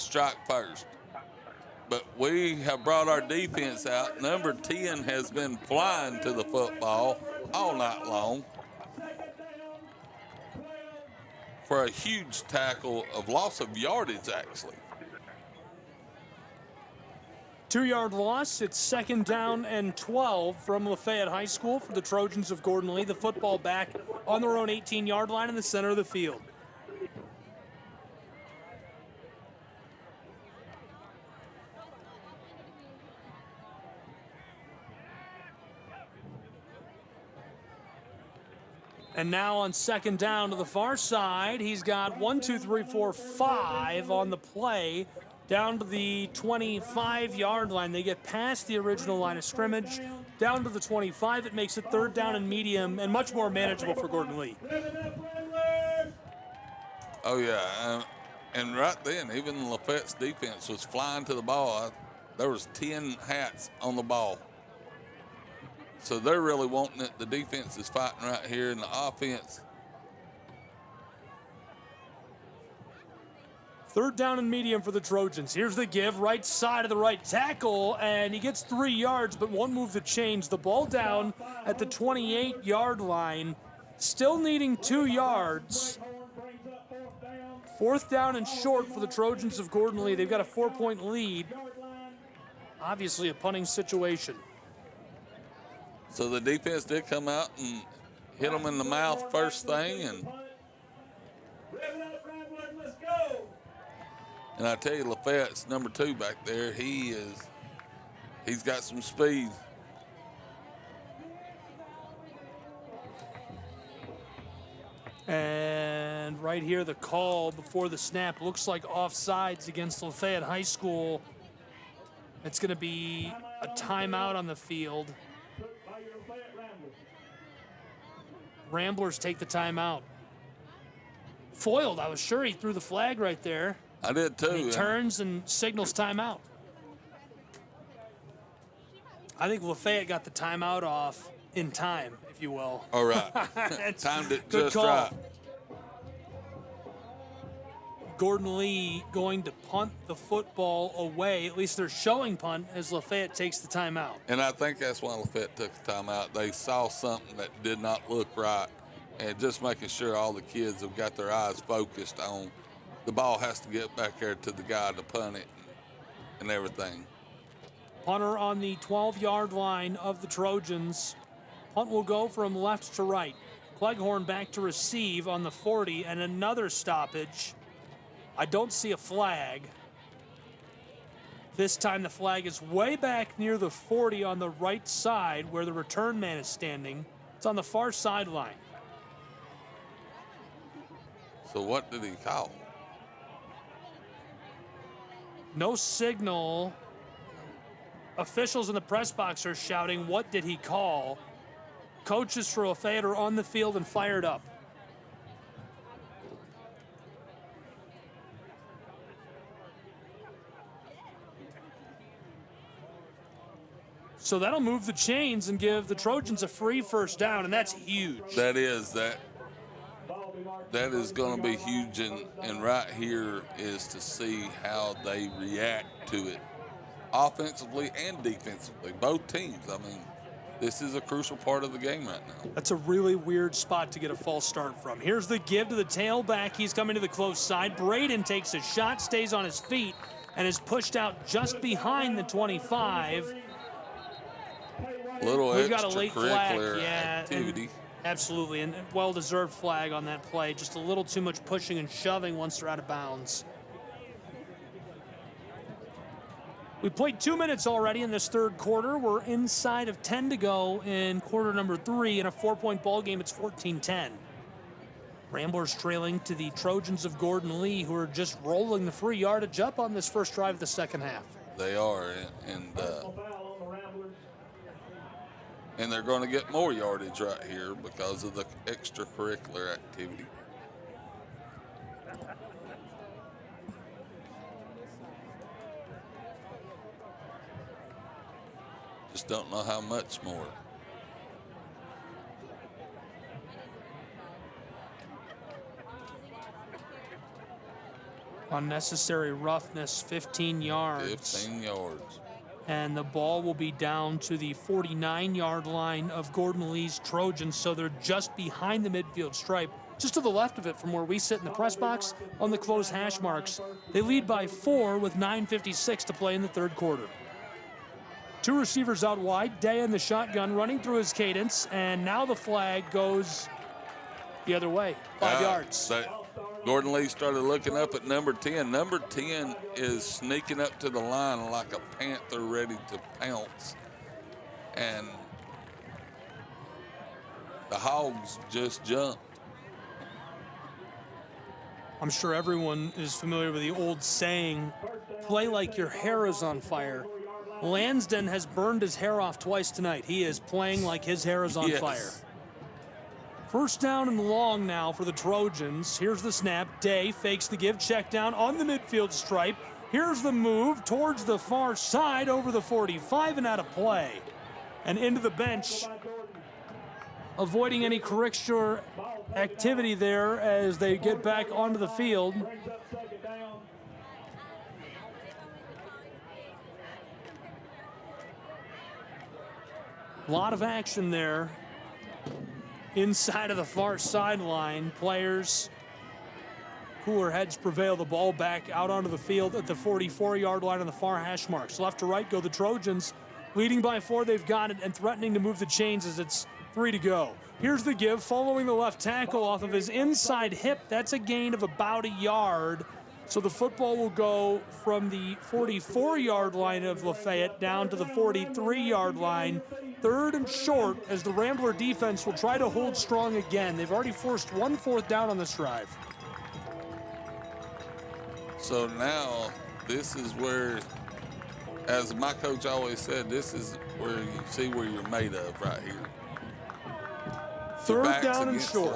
strike first. But we have brought our defense out. Number 10 has been flying to the football all night long for a huge tackle of loss of yardage, actually. 2-yard loss. It's 2nd down and 12 from Lafayette High School for the Trojans of Gordon Lee. The football back on their own 18-yard line in the center of the field. And now on 2nd down to the far side, he's got 1, 2, 3, 4, 5 on the play down to the 25-yard line. They get past the original line of scrimmage, down to the 25. It makes it 3rd down and medium and much more manageable for Gordon Lee. Oh, yeah. And right then, even Lafayette's defense was flying to the ball. There was 10 hats on the ball. So they're really wanting it. The defense is fighting right here, and the offense. 3rd down and medium for the Trojans. Here's the give, right side of the right tackle, and he gets 3 yards, but won't move the chains. The ball down at the 28-yard line, still needing 2 yards. 4th down and short for the Trojans of Gordon Lee. They've got a 4-point lead. Obviously a punting situation. So the defense did come out and hit them in the mouth first thing, and I tell you, Lafayette's number 2 back there, he's got some speed. And right here, the call before the snap looks like offsides against Lafayette High School. It's going to be a timeout on the field. Ramblers take the timeout. Foiled. I was sure he threw the flag right there. I did too. And he turns and signals timeout. I think Lafayette got the timeout off in time, if you will. All right. Timed it just call. right. Gordon Lee going to punt the football away. At least they're showing punt as Lafayette takes the timeout. And I think that's why Lafayette took the timeout. They saw something that did not look right, and just making sure all the kids have got their eyes focused on the ball has to get back there to the guy to punt it and everything. Punter on the 12-yard line of the Trojans. Punt will go from left to right. Cleghorn back to receive on the 40, and another stoppage. I don't see a flag. This time the flag is way back near the 40 on the right side where the return man is standing. It's on the far sideline. So what did he call? No signal. Officials in the press box are shouting, what did he call? Coaches for Lafayette are on the field and fired up. So that'll move the chains and give the Trojans a free 1st down, and that's huge. That is going to be huge, and right here is to see how they react to it, offensively and defensively, both teams. I mean, this is a crucial part of the game right now. That's a really weird spot to get a false start from. Here's the give to the tailback. He's coming to the close side. Braden takes a shot, stays on his feet, and is pushed out just behind the 25. Little We've got a late flag, yeah, activity. Absolutely, and well-deserved flag on that play. Just a little too much pushing and shoving once they're out of bounds. We played 2 minutes already in this 3rd quarter. We're inside of 10 to go in quarter number 3. In a 4-point ball game, it's 14-10. Ramblers trailing to the Trojans of Gordon Lee, who are just rolling the free yardage up on this first drive of the 2nd half. They are, and they're going to get more yardage right here because of the extracurricular activity. Just don't know how much more. Unnecessary roughness, 15 yards. 15 yards. And the ball will be down to the 49-yard line of Gordon Lee's Trojans, so they're just behind the midfield stripe, just to the left of it from where we sit in the press box on the closed hash marks. They lead by 4 with 9:56 to play in the third quarter. 2 receivers out wide, Day in the shotgun running through his cadence, and now the flag goes the other way, 5 yards. Gordon Lee started looking up at number 10. Number 10 is sneaking up to the line like a panther ready to pounce. And the Hogs just jumped. I'm sure everyone is familiar with the old saying, play like your hair is on fire. Lansden has burned his hair off twice tonight. He is playing like his hair is on fire. First down and long now for the Trojans. Here's the snap. Day fakes the give, check down on the midfield stripe. Here's the move towards the far side over the 45 and out of play. And into the bench, avoiding any correcture activity there as they get back onto the field. A lot of action there. Inside of the far sideline, players, cooler heads prevail. The ball back out onto the field at the 44-yard line on the far hash marks. Left to right go the Trojans, leading by 4. They've got it and threatening to move the chains as it's 3 to go. Here's the give, following the left tackle off of his inside hip. That's a gain of about a yard. So the football will go from the 44-yard line of LaFayette down to the 43-yard line. 3rd and short as the Rambler defense will try to hold strong again. They've already forced 1 4th down on this drive. So now this is where, as my coach always said, this is where you see where you're made of right here. 3rd down and short.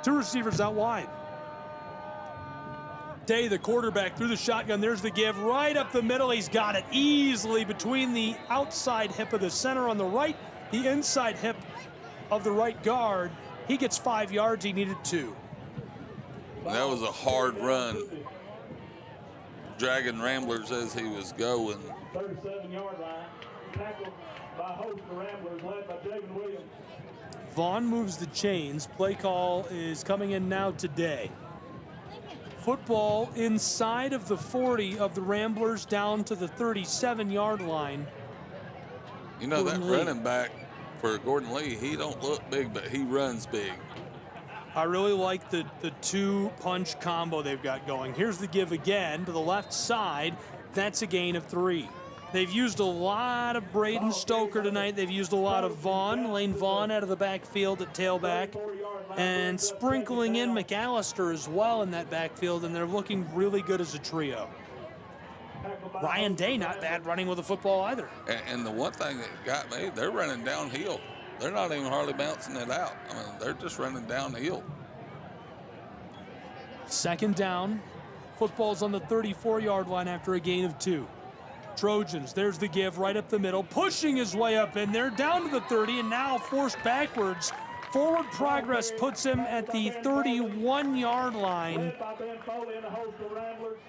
2 receivers out wide. Day, the quarterback, through the shotgun. There's the give right up the middle. He's got it easily between the outside hip of the center on the right, the inside hip of the right guard. He gets 5 yards. He needed 2. That was a hard run, dragging Ramblers as he was going. 37-yard line, tackled by host the Ramblers, led by Javen Williams. Vaughn moves the chains. Play call is coming in now today. Football inside of the 40 of the Ramblers down to the 37-yard line. You know, that running back for Gordon Lee, he don't look big, but he runs big. I really like the 2-punch combo they've got going. Here's the give again to the left side. That's a gain of 3. They've used a lot of Braden Stoker tonight. They've used a lot of Vaughn, Lane Vaughn out of the backfield at tailback, and sprinkling in McAllister as well in that backfield, and they're looking really good as a trio. Ryan Day not bad running with the football either. And the one thing that got me, they're running downhill. They're not even hardly bouncing it out. I mean, they're just running downhill. 2nd down. Football's on the 34-yard line after a gain of 2. Trojans, there's the give right up the middle, pushing his way up in there, down to the 30, and now forced backwards. Forward progress puts him at the 31-yard line.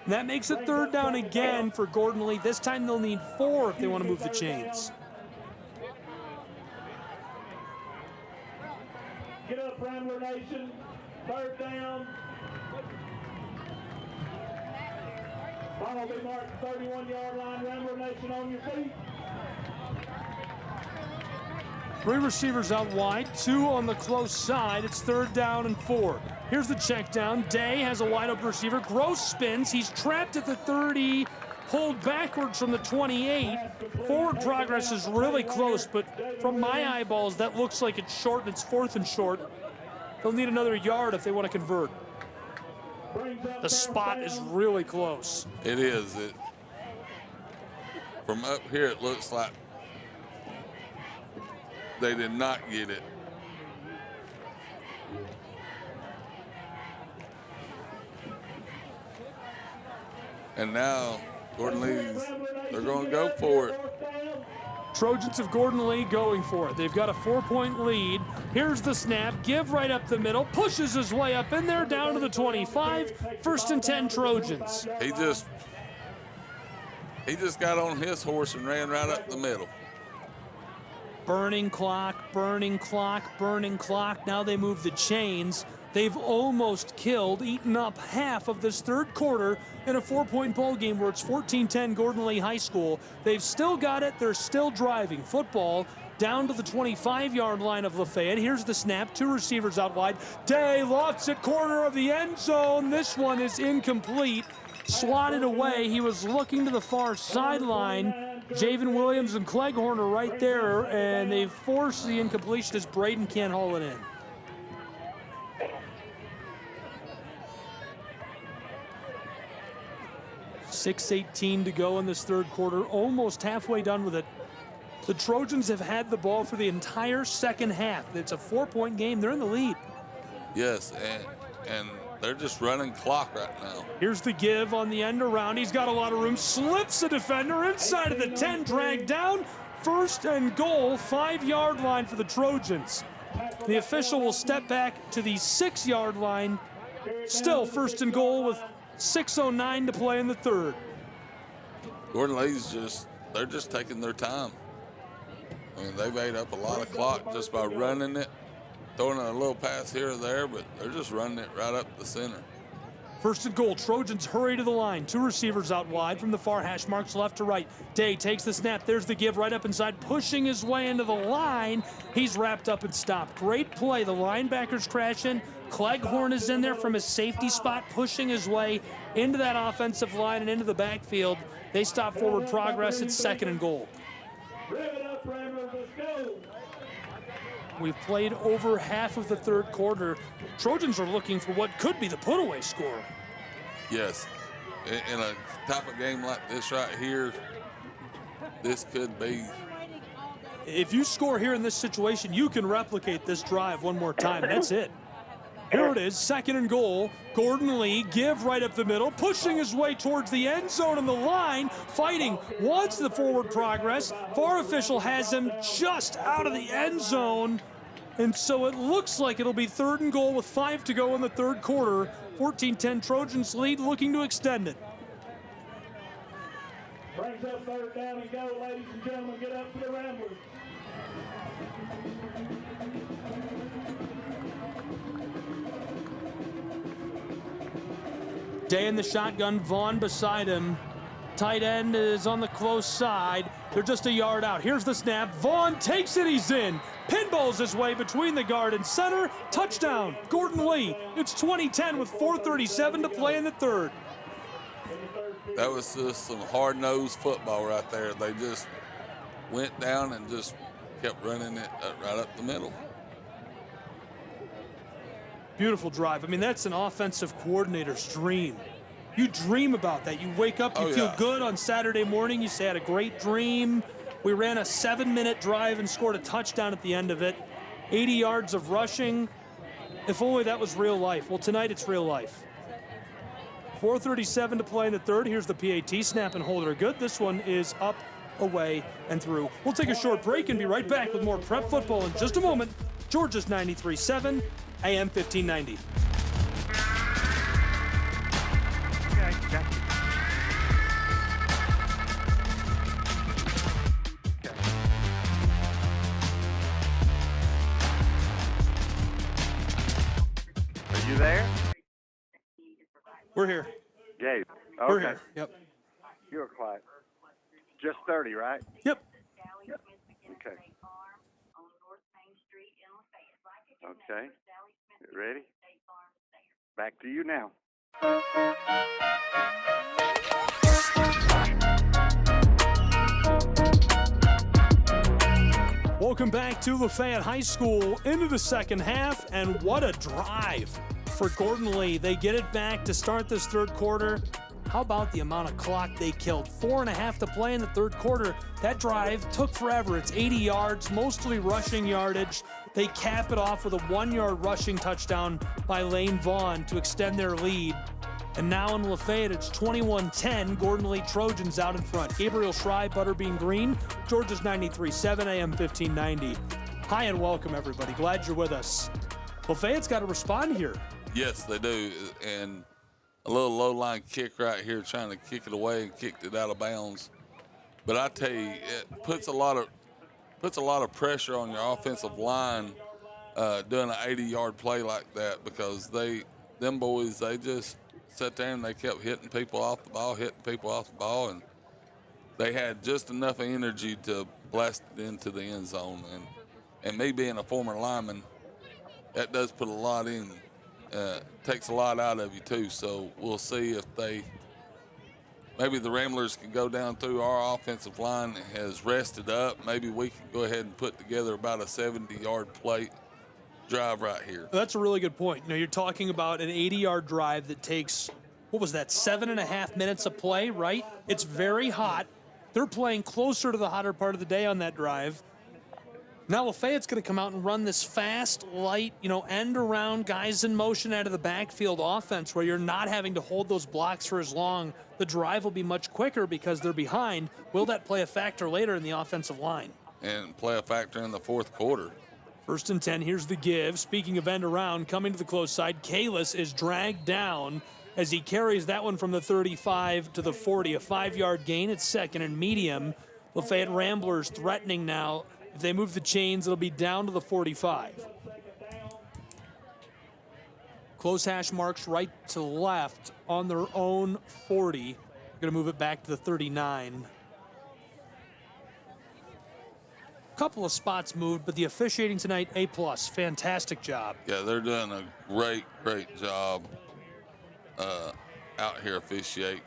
That makes it 3rd down again for Gordon Lee. This time they'll need 4 if they want to move the chains. Get up, Rambler Nation. 3rd down. Ball will be marked 31-yard line. Rambler Nation on your feet. 3 receivers out wide, 2 on the close side. It's 3rd down and 4. Here's the check down. Day has a wide open receiver. Gross spins. He's trapped at the 30, pulled backwards from the 28. Forward progress is really close, but from my eyeballs, that looks like it's short, and it's 4th and short. They'll need another yard if they want to convert. The spot is really close. It is. From up here, it looks like they did not get it. And now Gordon Lee's, they're going to go for it. Trojans of Gordon Lee going for it. They've got a 4-point lead. Here's the snap. Give right up the middle. Pushes his way up in there down to the 25. 1st and 10 Trojans. He just got on his horse and ran right up the middle. Burning clock, burning clock, burning clock. Now they move the chains. They've almost eaten up half of this third quarter in a 4-point ball game where it's 14-10 Gordon Lee High School. They've still got it. They're still driving. Football down to the 25-yard line of Lafayette. Here's the snap. 2 receivers out wide. Day lofts it, corner of the end zone. This one is incomplete. Swatted away. He was looking to the far sideline. Javen Williams and Cleghorn are right there, and they force the incompletion as Braden can't haul it in. .6:18 to go in this third quarter, almost halfway done with it. The Trojans have had the ball for the entire second half. It's a 4-point game. They're in the lead. Yes, and they're just running clock right now. Here's the give on the end around. He's got a lot of room. Slips the defender inside of the 10, dragged down. 1st and goal, 5-yard line for the Trojans. The official will step back to the 6-yard line. Still 1st and goal with 6:09 to play in the third. Gordon Lee's they're just taking their time. I mean, they've ate up a lot of clock just by running it, throwing a little pass here or there, but they're just running it right up the center. 1st and goal. Trojans hurry to the line. 2 receivers out wide from the far hash marks left to right. Day takes the snap. There's the give right up inside, pushing his way into the line. He's wrapped up and stopped. Great play. The linebackers crash in. Cleghorn is in there from his safety spot, pushing his way into that offensive line and into the backfield. They stop forward progress. It's 2nd and goal. We've played over half of the third quarter. Trojans are looking for what could be the put-away score. Yes. In a type of game like this right here, this could be. If you score here in this situation, you can replicate this drive one more time. That's it. Here it is, 2nd and goal. Gordon Lee, give right up the middle, pushing his way towards the end zone and the line, fighting, wants the forward progress. VAR official has him just out of the end zone. And so it looks like it'll be 3rd and goal with 5 to go in the third quarter. 14-10 Trojans lead, looking to extend it. Brings up 3rd down and go, ladies and gentlemen. Get up to the Ramblers. Day in the shotgun, Vaughn beside him. Tight end is on the close side. They're just a yard out. Here's the snap. Vaughn takes it, he's in. Pinballs his way between the guard and center. Touchdown, Gordon Lee. It's 20-10 with 4:37 to play in the third. That was just some hard-nosed football right there. They just went down and just kept running it right up the middle. Beautiful drive. I mean, that's an offensive coordinator's dream. You dream about that. You wake up, you feel good on Saturday morning. You say, I had a great dream. We ran a 7-minute drive and scored a touchdown at the end of it. 80 yards of rushing. If only that was real life. Well, tonight it's real life. 4:37 to play in the third. Here's the PAT. Snap and hold are good. This one is up, away, and through. We'll take a short break and be right back with more prep football in just a moment. Georgia's 93.7. AM 1590. Are you there? We're here. Gabe. Okay. We're here. Yep. You're quiet. Just 30, right? Yep. Okay. Okay. You ready? Back to you now. Welcome back to Lafayette High School into the second half, and what a drive for Gordon Lee. They get it back to start this third quarter. How about the amount of clock they killed? 4.5 to play in the third quarter. That drive took forever. It's 80 yards, mostly rushing yardage. They cap it off with a 1-yard rushing touchdown by Lane Vaughn to extend their lead. And now in Lafayette, it's 21-10. Gordon Lee Trojans out in front. Gabriel Schrei, Butterbean Green, Georgia's 93.7 AM 1590. Hi and welcome, everybody. Glad you're with us. Lafayette's got to respond here. Yes, they do. And a little low-line kick right here, trying to kick it away and kicked it out of bounds. But I tell you, it puts a lot of pressure on your offensive line doing an 80-yard play like that, because them boys, they just sat there and they kept hitting people off the ball, and they had just enough energy to blast it into the end zone. And me being a former lineman, that does put a lot in, takes a lot out of you too. So we'll see if maybe the Ramblers can go down through. Our offensive line has rested up. Maybe we can go ahead and put together about a 70-yard play drive right here. That's a really good point. You're talking about an 80-yard drive that takes, what was that, 7.5 minutes of play, right? It's very hot. They're playing closer to the hotter part of the day on that drive. Now Lafayette's going to come out and run this fast, light, end around, guys in motion out of the backfield offense where you're not having to hold those blocks for as long. The drive will be much quicker because they're behind. Will that play a factor later in the offensive line? And play a factor in the fourth quarter. 1st and 10, here's the give. Speaking of end around, coming to the close side, Kalis is dragged down as he carries that one from the 35 to the 40. A 5-yard gain. It's 2nd and medium. Lafayette Ramblers threatening now. If they move the chains, it'll be down to the 45. Close hash marks right to left on their own 40. Going to move it back to the 39. Couple of spots moved, but the officiating tonight, A+. Fantastic job. Yeah, they're doing a great job out here officiating.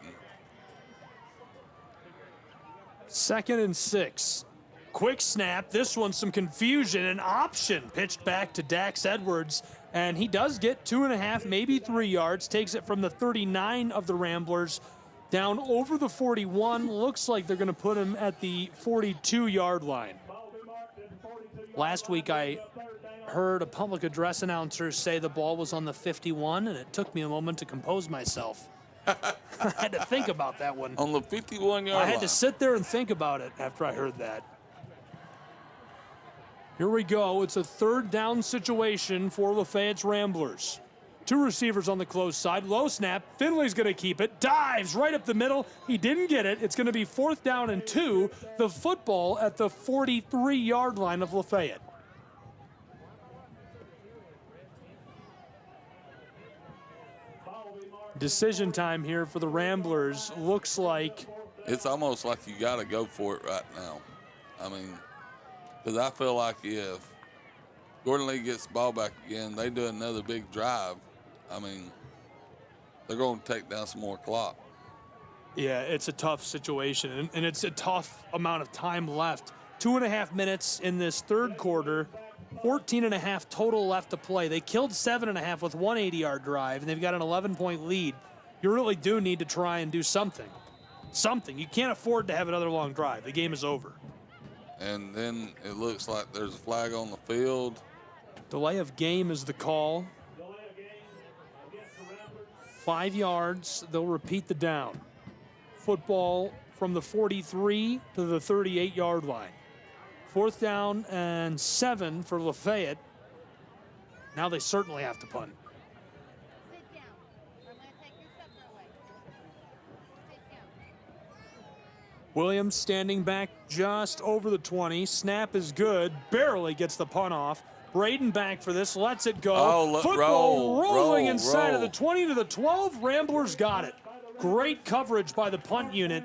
2nd and 6. Quick snap. This one, some confusion. An option pitched back to Dax Edwards, and he does get 2.5, maybe 3 yards. Takes it from the 39 of the Ramblers down over the 41. Looks like they're going to put him at the 42-yard line. Last week, I heard a public address announcer say the ball was on the 51, and it took me a moment to compose myself. I had to think about that one. On the 51-yard line. I had to sit there and think about it after I heard that. Here we go. It's a 3rd down situation for Lafayette's Ramblers. 2 receivers on the close side. Low snap. Finley's going to keep it. Dives right up the middle. He didn't get it. It's going to be 4th down and 2. The football at the 43-yard line of Lafayette. Decision time here for the Ramblers. Looks like it's almost like you got to go for it right now. I mean, because I feel like if Gordon Lee gets the ball back again, they do another big drive. I mean, they're going to take down some more clock. Yeah, it's a tough situation, and it's a tough amount of time left. 2.5 minutes in this 3rd quarter, 14.5 total left to play. They killed 7.5 with one 80-yard drive, and they've got an 11-point lead. You really do need to try and do something. You can't afford to have another long drive. The game is over. And then it looks like there's a flag on the field. Delay of game is the call. 5 yards. They'll repeat the down. Football from the 43 to the 38-yard line. 4th down and 7 for Lafayette. Now they certainly have to punt. Sit down. I'm going to take your supper away. Sit down. Williams standing back just over the 20. Snap is good. Barely gets the punt off. Braden back for this. Lets it go. Oh, Football rolling inside roll. of the 20 to the 12. Ramblers got it. Great coverage by the punt unit.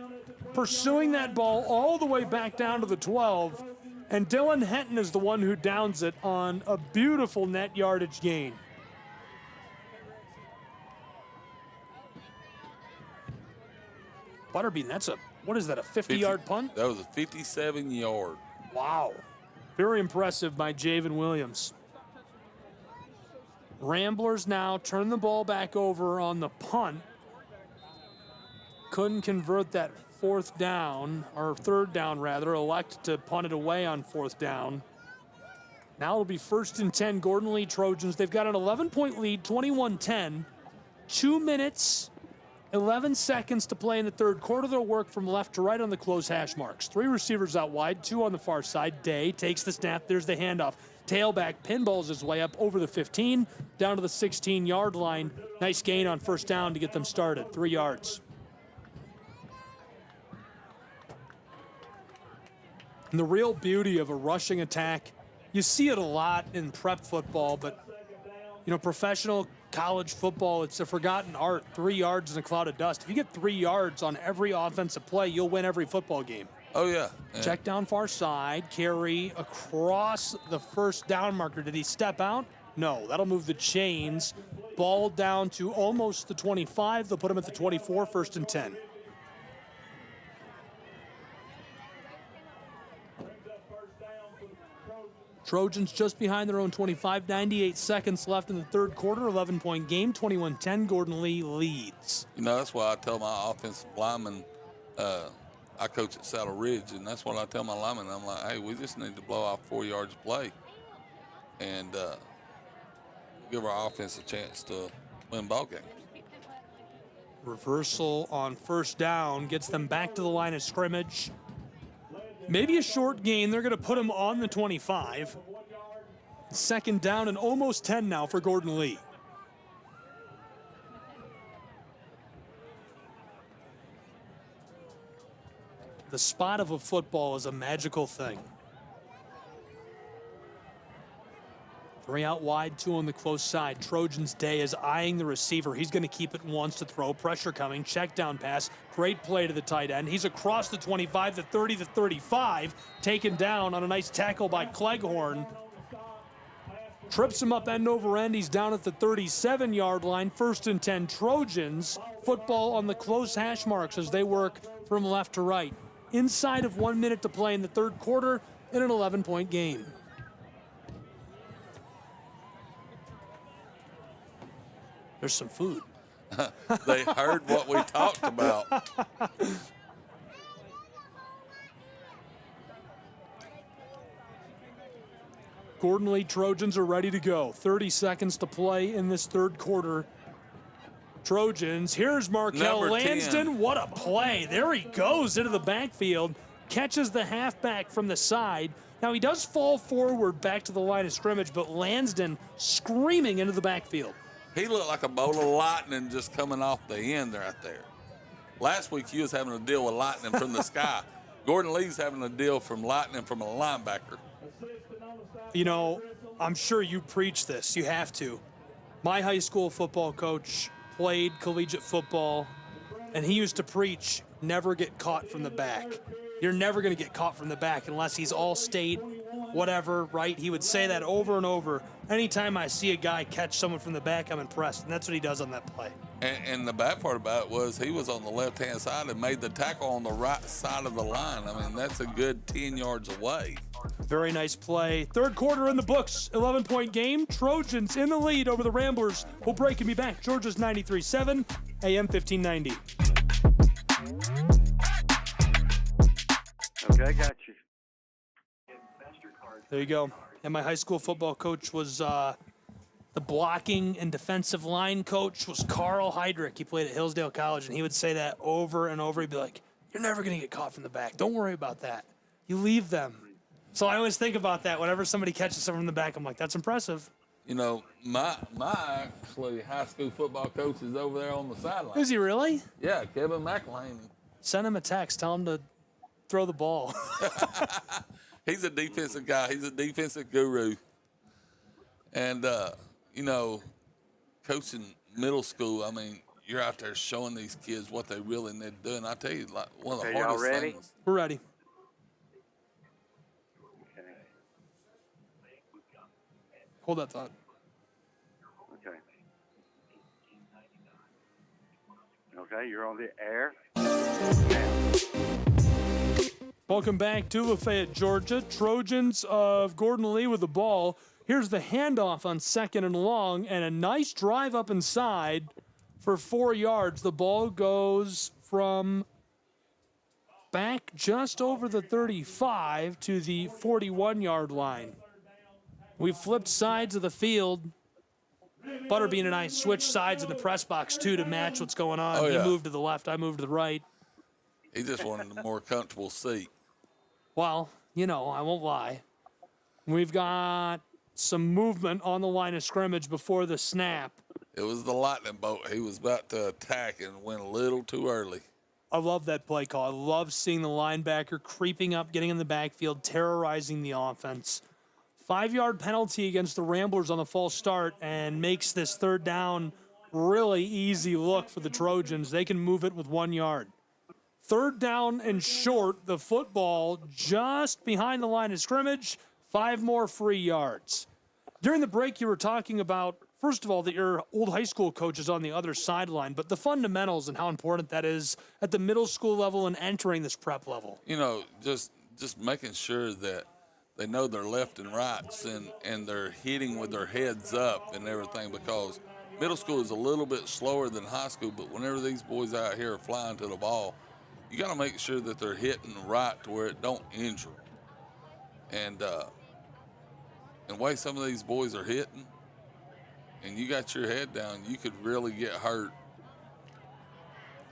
Pursuing that ball all the way back down to the 12. And Dylan Henton is the one who downs it on a beautiful net yardage gain. Butterbean, what is that, a 50-yard punt? That was a 57-yard. Wow. Very impressive by Javen Williams. Ramblers now turn the ball back over on the punt. Couldn't convert that 4th down, or 3rd down rather, elect to punt it away on 4th down. Now it'll be 1st and 10, Gordon Lee Trojans. They've got an 11-point lead, 21-10. 2 minutes 11 seconds to play in the third quarter. They'll work from left to right on the close hash marks. 3 receivers out wide, 2 on the far side. Day takes the snap. There's the handoff. Tailback pinballs his way up over the 15, down to the 16-yard line. Nice gain on first down to get them started. 3 yards. And the real beauty of a rushing attack, you see it a lot in prep football, but, you know, professional college football, it's a forgotten art. 3 yards in a cloud of dust. If you get 3 yards on every offensive play, you'll win every football game. Oh, yeah. Check down far side, carry across the first down marker. Did he step out? No, that'll move the chains. Ball down to almost the 25. They'll put him at the 24, 1st and 10. Trojans just behind their own 25, 98 seconds left in the third quarter, 11-point game, 21-10. Gordon Lee leads. You know, that's why I tell my offensive linemen, I coach at Saddle Ridge, and that's what I tell my linemen. I'm like, hey, we just need to blow off 4 yards of play and give our offense a chance to win ball games. Reversal on first down gets them back to the line of scrimmage. Maybe a short gain. They're going to put him on the 25. 2nd down and almost 10 now for Gordon Lee. The spot of a football is a magical thing. 3 out wide, 2 on the close side. Trojans Day is eyeing the receiver. He's going to keep it once to throw. Pressure coming. Check down pass. Great play to the tight end. He's across the 25, the 30, the 35. Taken down on a nice tackle by Cleghorn. Trips him up end over end. He's down at the 37-yard line. 1st and 10 Trojans. Football on the close hash marks as they work from left to right. Inside of 1 minute to play in the third quarter in an 11-point game. There's some food. They heard what we talked about. Gordon Lee Trojans are ready to go. 30 seconds to play in this third quarter. Trojans, here's Markel Lansden. What a play. There he goes into the backfield. Catches the halfback from the side. Now he does fall forward back to the line of scrimmage, but Lansden screaming into the backfield. He looked like a bolt of lightning just coming off the end right there. Last week, he was having to deal with lightning from the sky. Gordon Lee's having to deal from lightning from a linebacker. You know, I'm sure you preach this. You have to. My high school football coach played collegiate football, and he used to preach, never get caught from the back. You're never going to get caught from the back unless he's all-state, whatever, right? He would say that over and over. Anytime I see a guy catch someone from the back, I'm impressed, and that's what he does on that play. And the bad part about it was he was on the left-hand side and made the tackle on the right side of the line. I mean, that's a good 10 yards away. Very nice play. Third quarter in the books. 11-point game. Trojans in the lead over the Ramblers. We'll break and be back. Georgia's 93.7, AM 1590. Okay, got you. There you go. And my high school football coach was the blocking and defensive line coach was Carl Heydrich. He played at Hillsdale College, and he would say that over and over. He'd be like, you're never going to get caught from the back. Don't worry about that. You leave them. So I always think about that. Whenever somebody catches someone from the back, I'm like, that's impressive. You know, my actually high school football coach is over there on the sideline. Is he really? Yeah, Kevin McElhaney. Send him a text. Tell him to throw the ball. He's a defensive guy. He's a defensive guru. And, you know, coaching middle school, I mean, you're out there showing these kids what they really need to do. And I tell you, like, one of the hardest ready? things. We're ready. Hold that thought. Okay. Okay, you're on the air. Welcome back to Lafayette, Georgia. Trojans of Gordon Lee with the ball. Here's the handoff on 2nd and long, and a nice drive up inside for 4 yards. The ball goes from back just over the 35 to the 41-yard line. We flipped sides of the field. Butterbean and I switched sides in the press box, too, to match what's going on. Oh, yeah. He moved to the left. I moved to the right. He just wanted a more comfortable seat. Well, you know, I won't lie. We've got some movement on the line of scrimmage before the snap. It was the lightning bolt. He was about to attack and went a little too early. I love that play call. I love seeing the linebacker creeping up, getting in the backfield, terrorizing the offense. 5-yard penalty against the Ramblers on the false start and makes this third down really easy look for the Trojans. They can move it with 1 yard. Third down and short, the football just behind the line of scrimmage, 5 more free yards. During the break, you were talking about, first of all, that your old high school coach is on the other sideline, but the fundamentals and how important that is at the middle school level and entering this prep level. You know, just making sure that they know their left and rights and they're hitting with their heads up and everything, because middle school is a little bit slower than high school, but whenever these boys out here are flying to the ball, you got to make sure that they're hitting right to where it don't injure. And the way some of these boys are hitting, and you got your head down, you could really get hurt.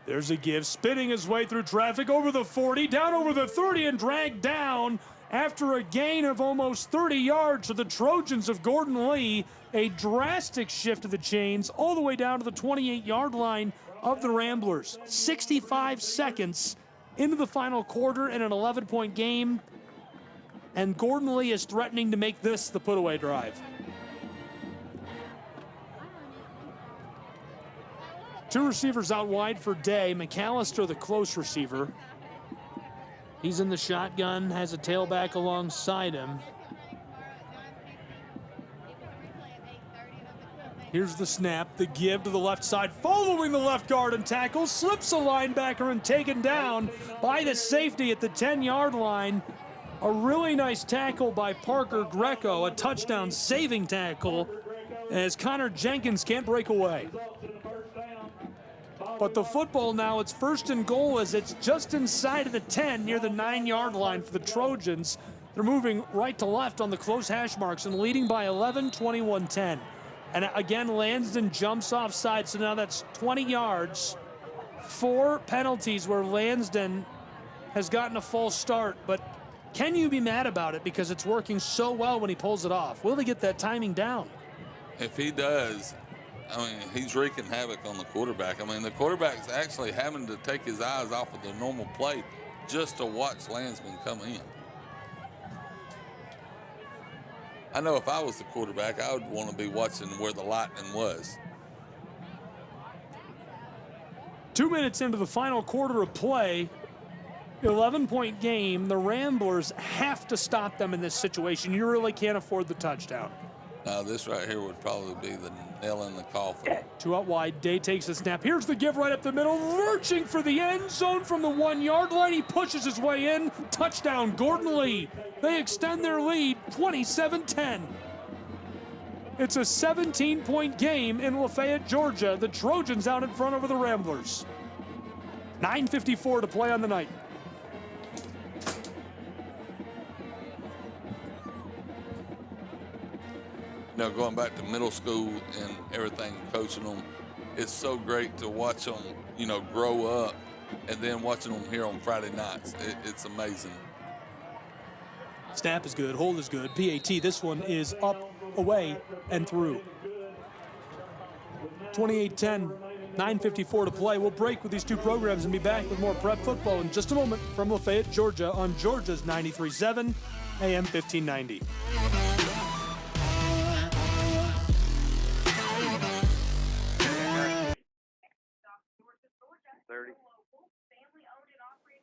There's a give, spinning his way through traffic over the 40, down over the 30, and dragged down after a gain of almost 30 yards to the Trojans of Gordon Lee. A drastic shift of the chains all the way down to the 28-yard line of the Ramblers. 65 seconds into the final quarter in an 11-point game, and Gordon Lee is threatening to make this the put-away drive. Two receivers out wide for Day. McAllister, the close receiver. He's in the shotgun, has a tailback alongside him. Here's the snap, the give to the left side, following the left guard and tackle, slips a linebacker and taken down by the safety at the 10-yard line. A really nice tackle by Parker Greco, a touchdown saving tackle, as Connor Jenkins can't break away. But the football now, it's first and goal as it's just inside of the 10 near the 9-yard line for the Trojans. They're moving right to left on the close hash marks and leading by 11, 21-10. And again, Lansden jumps offside, so now that's 20 yards. 4 penalties where Lansden has gotten a false start, but can you be mad about it because it's working so well when he pulls it off? Will they get that timing down? If he does, I mean, he's wreaking havoc on the quarterback. I mean, the quarterback's actually having to take his eyes off of the normal play just to watch Lansman come in. I know if I was the quarterback, I would want to be watching where the lightning was. 2 minutes into the final quarter of play, 11-point game. The Ramblers have to stop them in this situation. You really can't afford the touchdown. Now, this right here would probably be the nail in the coffin. 2 out wide. Day takes the snap. Here's the give right up the middle. Lurching for the end zone from the 1-yard line. He pushes his way in. Touchdown, Gordon Lee. They extend their lead, 27-10. It's a 17-point game in Lafayette, Georgia. The Trojans out in front over the Ramblers. 9:54 to play on the night. You know, going back to middle school and everything, coaching them, it's so great to watch them, you know, grow up, and then watching them here on Friday nights. It's amazing. Snap is good, hold is good. PAT, this one is up, away, and through. 28-10, 9:54 to play. We'll break with these two programs and be back with more prep football in just a moment from Lafayette, Georgia on Georgia's 93.7 AM 1590.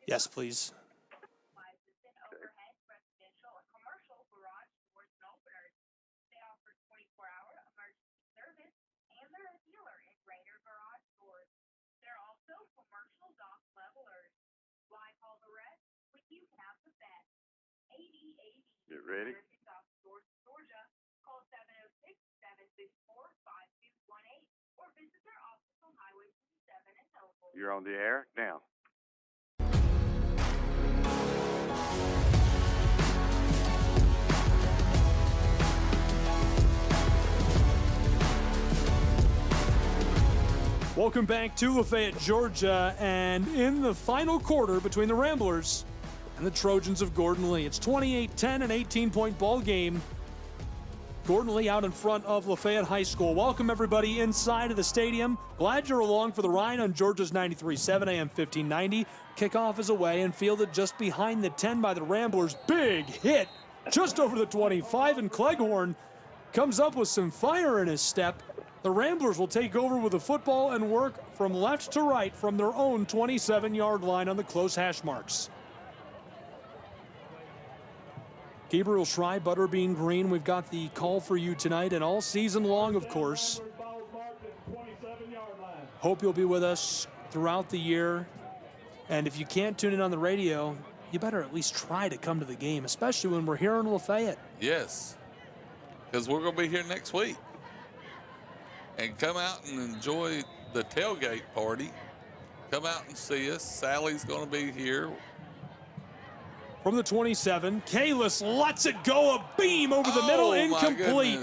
Yes, please. Get ready. You're on the air now. Welcome back to Lafayette, Georgia, and in the final quarter between the Ramblers and the Trojans of Gordon Lee. It's 28-10, an 18-point ball game. Gordon Lee out in front of Lafayette High School. Welcome, everybody, inside of the stadium. Glad you're along for the ride on Georgia's 93.7 AM 1590. Kickoff is away and fielded just behind the 10 by the Ramblers. Big hit just over the 25, and Cleghorn comes up with some fire in his step. The Ramblers will take over with the football and work from left to right from their own 27-yard line on the close hash marks. Gabriel Schrei, Butterbean Green, we've got the call for you tonight and all season long, of course. Hope you'll be with us throughout the year. And if you can't tune in on the radio, you better at least try to come to the game, especially when we're here in Lafayette. Yes, because we're going to be here next week. And come out and enjoy the tailgate party. Come out and see us. Sally's going to be here. From the 27, Kalis lets it go, a beam over the middle, incomplete.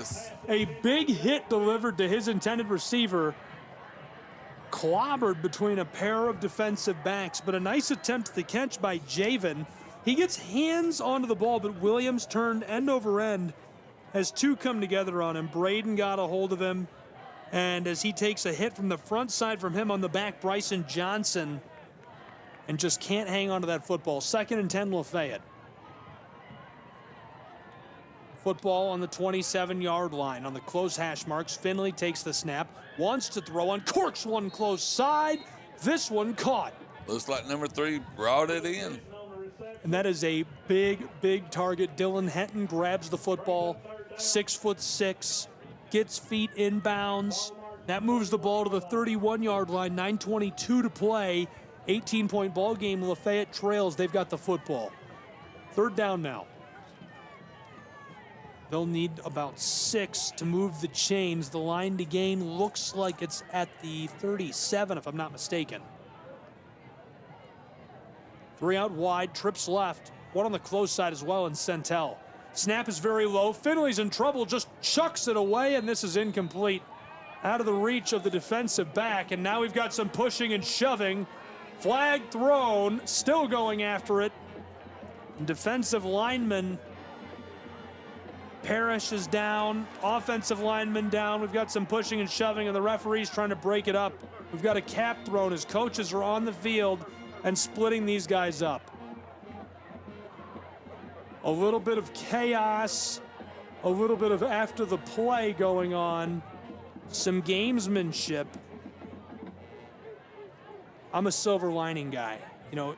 A big hit delivered to his intended receiver. Clobbered between a pair of defensive backs, but a nice attempt at the catch by Javen. He gets hands onto the ball, but Williams turned end over end as two come together on him. Braden got a hold of him, and as he takes a hit from the front side from him on the back, Bryson Johnson, and just can't hang on to that football. 2nd and 10 Lafayette. Football on the 27-yard line on the close hash marks. Finley takes the snap, wants to throw, and corks one close side. This one caught. Looks like number 3 brought it in. And that is a big, big target. Dylan Henton grabs the football, 6'6", gets feet inbounds. That moves the ball to the 31-yard line, 9:22 to play. 18-point ball game. Lafayette trails. They've got the football. 3rd down now. They'll need about 6 to move the chains. The line to gain looks like it's at the 37, if I'm not mistaken. 3 out wide, trips left. 1 on the close side as well in Centel. Snap is very low. Finley's in trouble, just chucks it away, and this is incomplete. Out of the reach of the defensive back, and now we've got some pushing and shoving. Flag thrown, still going after it. Defensive lineman Parrish is down, offensive lineman down. We've got some pushing and shoving, and the referee's trying to break it up. We've got a cap thrown as coaches are on the field and splitting these guys up. A little bit of chaos, a little bit of after the play going on, some gamesmanship. I'm a silver lining guy. You know,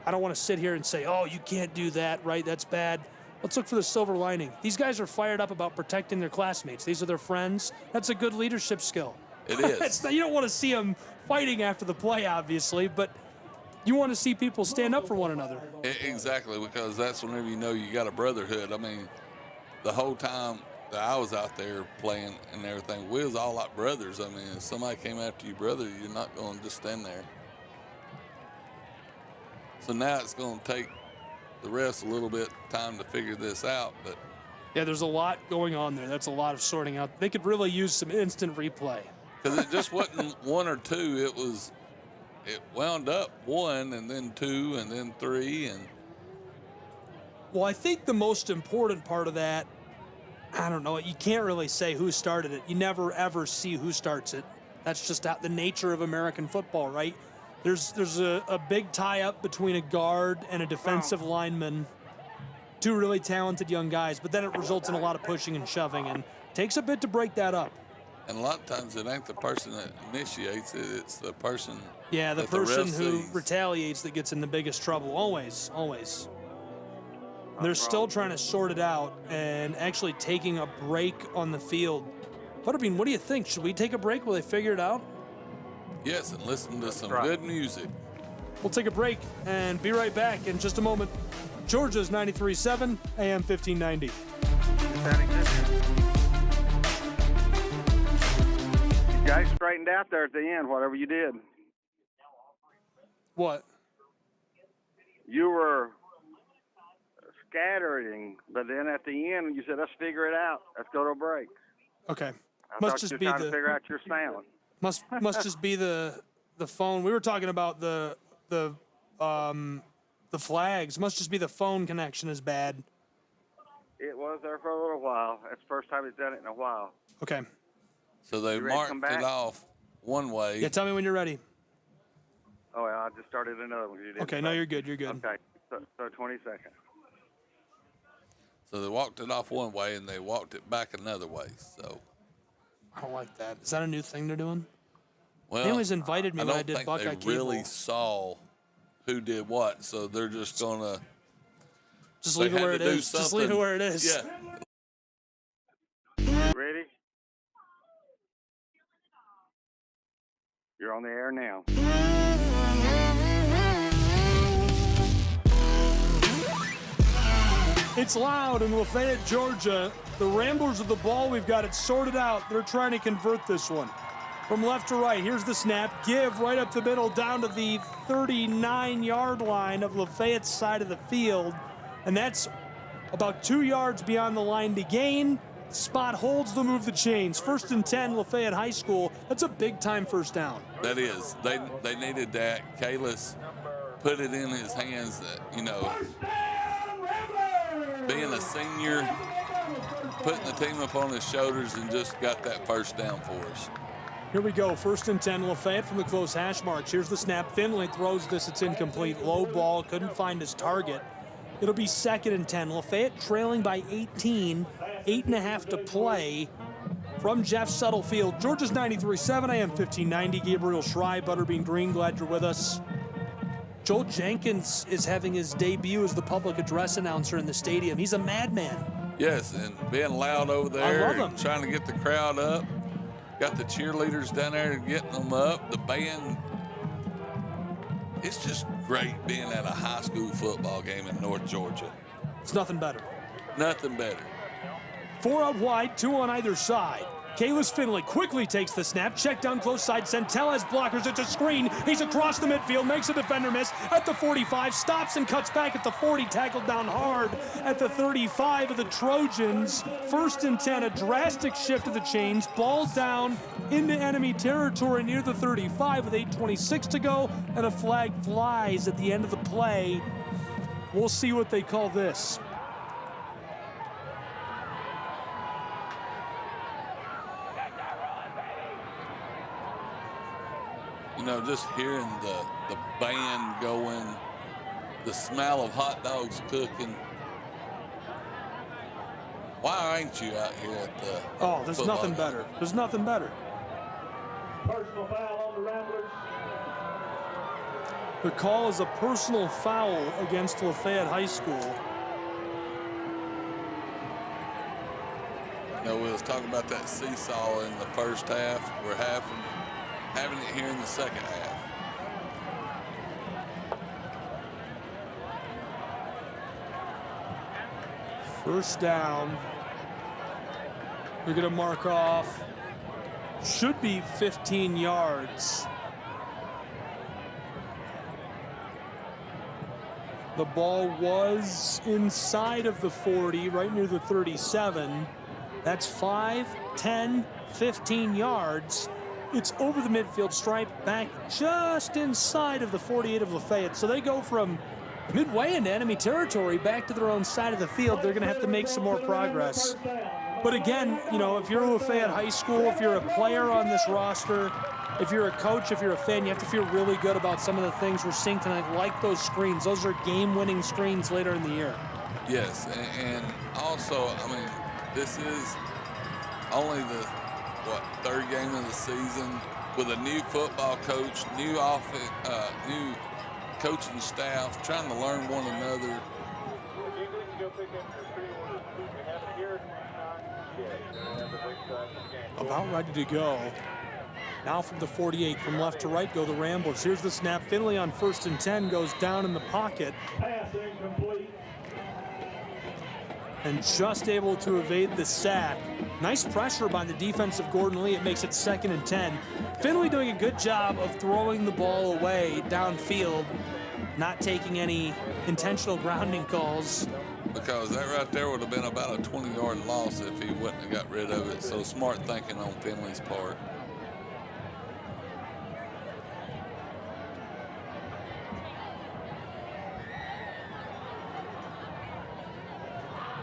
I don't want to sit here and say, oh, you can't do that, right? That's bad. Let's look for the silver lining. These guys are fired up about protecting their classmates. These are their friends. That's a good leadership skill. It is. You don't want to see them fighting after the play, obviously, but you want to see people stand up for one another. Exactly, because that's whenever you know you got a brotherhood. I mean, the whole time that I was out there playing and everything, we was all like brothers. I mean, if somebody came after you, brother, you're not going to just stand there. So now it's going to take the refs a little bit time to figure this out. But yeah, there's a lot going on there. That's a lot of sorting out. They could really use some instant replay. Because it just wasn't 1 or 2. It wound up 1 and then 2 and then 3. And well, I think the most important part of that, I don't know, you can't really say who started it. You never, ever see who starts it. That's just the nature of American football, right? There's a big tie-up between a guard and a defensive lineman, 2 really talented young guys, but then it results in a lot of pushing and shoving, and it takes a bit to break that up. And a lot of times it ain't the person that initiates it, it's the person yeah, the that person the ref who sees. retaliates that gets in the biggest trouble, always, always. They're still trying to sort it out and actually taking a break on the field. Butterbean, what do you think? Should we take a break while they figure it out? Yes, and listen to some good music. We'll take a break and be right back in just a moment. Georgia's 93.7 AM 1590. You guys straightened out there at the end, whatever you did. What? You were scattering, but then at the end you said, let's figure it out. Let's go to a break. Okay. I Must thought just you were be trying to figure out your sound. Must just be the phone. We were talking about the flags. Must just be the phone connection is bad. It was there for a little while. That's the first time he's done it in a while. Okay. So they You ready to come marked it back? off one way. Yeah, tell me when you're ready. Oh, yeah, I just started another one. You didn't Okay, say. no, you're good. You're good. Okay, so 20 seconds. So they walked it off one way and they walked it back another way. So, I don't like that. Is that a new thing they're doing? well, They always invited me I when I don't did think Buckeye they really Cable. saw who did what. So they're just gonna Just they leave it had where to it do is. Just leave it something. where it is. Yeah. Ready? You're on the air now. It's loud in Lafayette, Georgia. The Ramblers of the ball, we've got it sorted out. They're trying to convert this one. From left to right, here's the snap. Give right up the middle down to the 39-yard line of Lafayette's side of the field. And that's about 2 yards beyond the line to gain. Spot holds, they'll move the chains. 1st and 10, Lafayette High School. That's a big-time first down. That is. They needed that. Kalis put it in his hands that, you know, being a senior, putting the team up on his shoulders and just got that first down for us. Here we go, 1st and 10, Lafayette from the close hash marks. Here's the snap. Finley throws this. It's incomplete. Low ball, couldn't find his target. It'll be 2nd and 10. Lafayette trailing by 18, 8.5 to play from Jeff Suttlefield. Georgia's 93.7 AM 1590. Gabriel Schrei, Butterbean Green, glad you're with us. Joel Jenkins is having his debut as the public address announcer in the stadium. He's a madman. Yes, and being loud over there love him. and trying to get the crowd up. Got the cheerleaders down there getting them up. The band. It's just great being at a high school football game in North Georgia. It's nothing better. Nothing better. 4 out wide, 2 on either side. Kalis Finley quickly takes the snap. Check down close side. Centel has blockers. It's a screen. He's across the midfield. Makes a defender miss at the 45. Stops and cuts back at the 40. Tackled down hard at the 35 of the Trojans. 1st and 10. A drastic shift of the chains. Ball down into enemy territory near the 35 with 8:26 to go. And a flag flies at the end of the play. We'll see what they call this. You know, just hearing the band going, the smell of hot dogs cooking. Why ain't you out here at the Oh, there's football nothing game? better. There's nothing better. Personal foul on the Ramblers. The call is a personal foul against Lafayette High School. You know, we was talking about that seesaw in the first half. We're having it here in the second half. First down. They're going to mark off. Should be 15 yards. The ball was inside of the 40, right near the 37. That's 5, 10, 15 yards. It's over the midfield stripe, back just inside of the 48 of Lafayette. So they go from midway into enemy territory back to their own side of the field. They're going to have to make some more progress. But again, you know, if you're Lafayette High School, if you're a player on this roster, if you're a coach, if you're a fan, you have to feel really good about some of the things we're seeing tonight, like those screens. Those are game-winning screens later in the year. Yes, and also, I mean, this is only the, third game of the season with a new football coach, new coaching staff, trying to learn one another. About ready to go. Now from the 48, from left to right go the Ramblers. Here's the snap. Finley on 1st and 10 goes down in the pocket. Pass incomplete. And just able to evade the sack. Nice pressure by the defensive Gordon Lee. It makes it 2nd and 10. Finley doing a good job of throwing the ball away downfield, not taking any intentional grounding calls. Because that right there would have been about a 20-yard loss if he wouldn't have got rid of it. So smart thinking on Finley's part.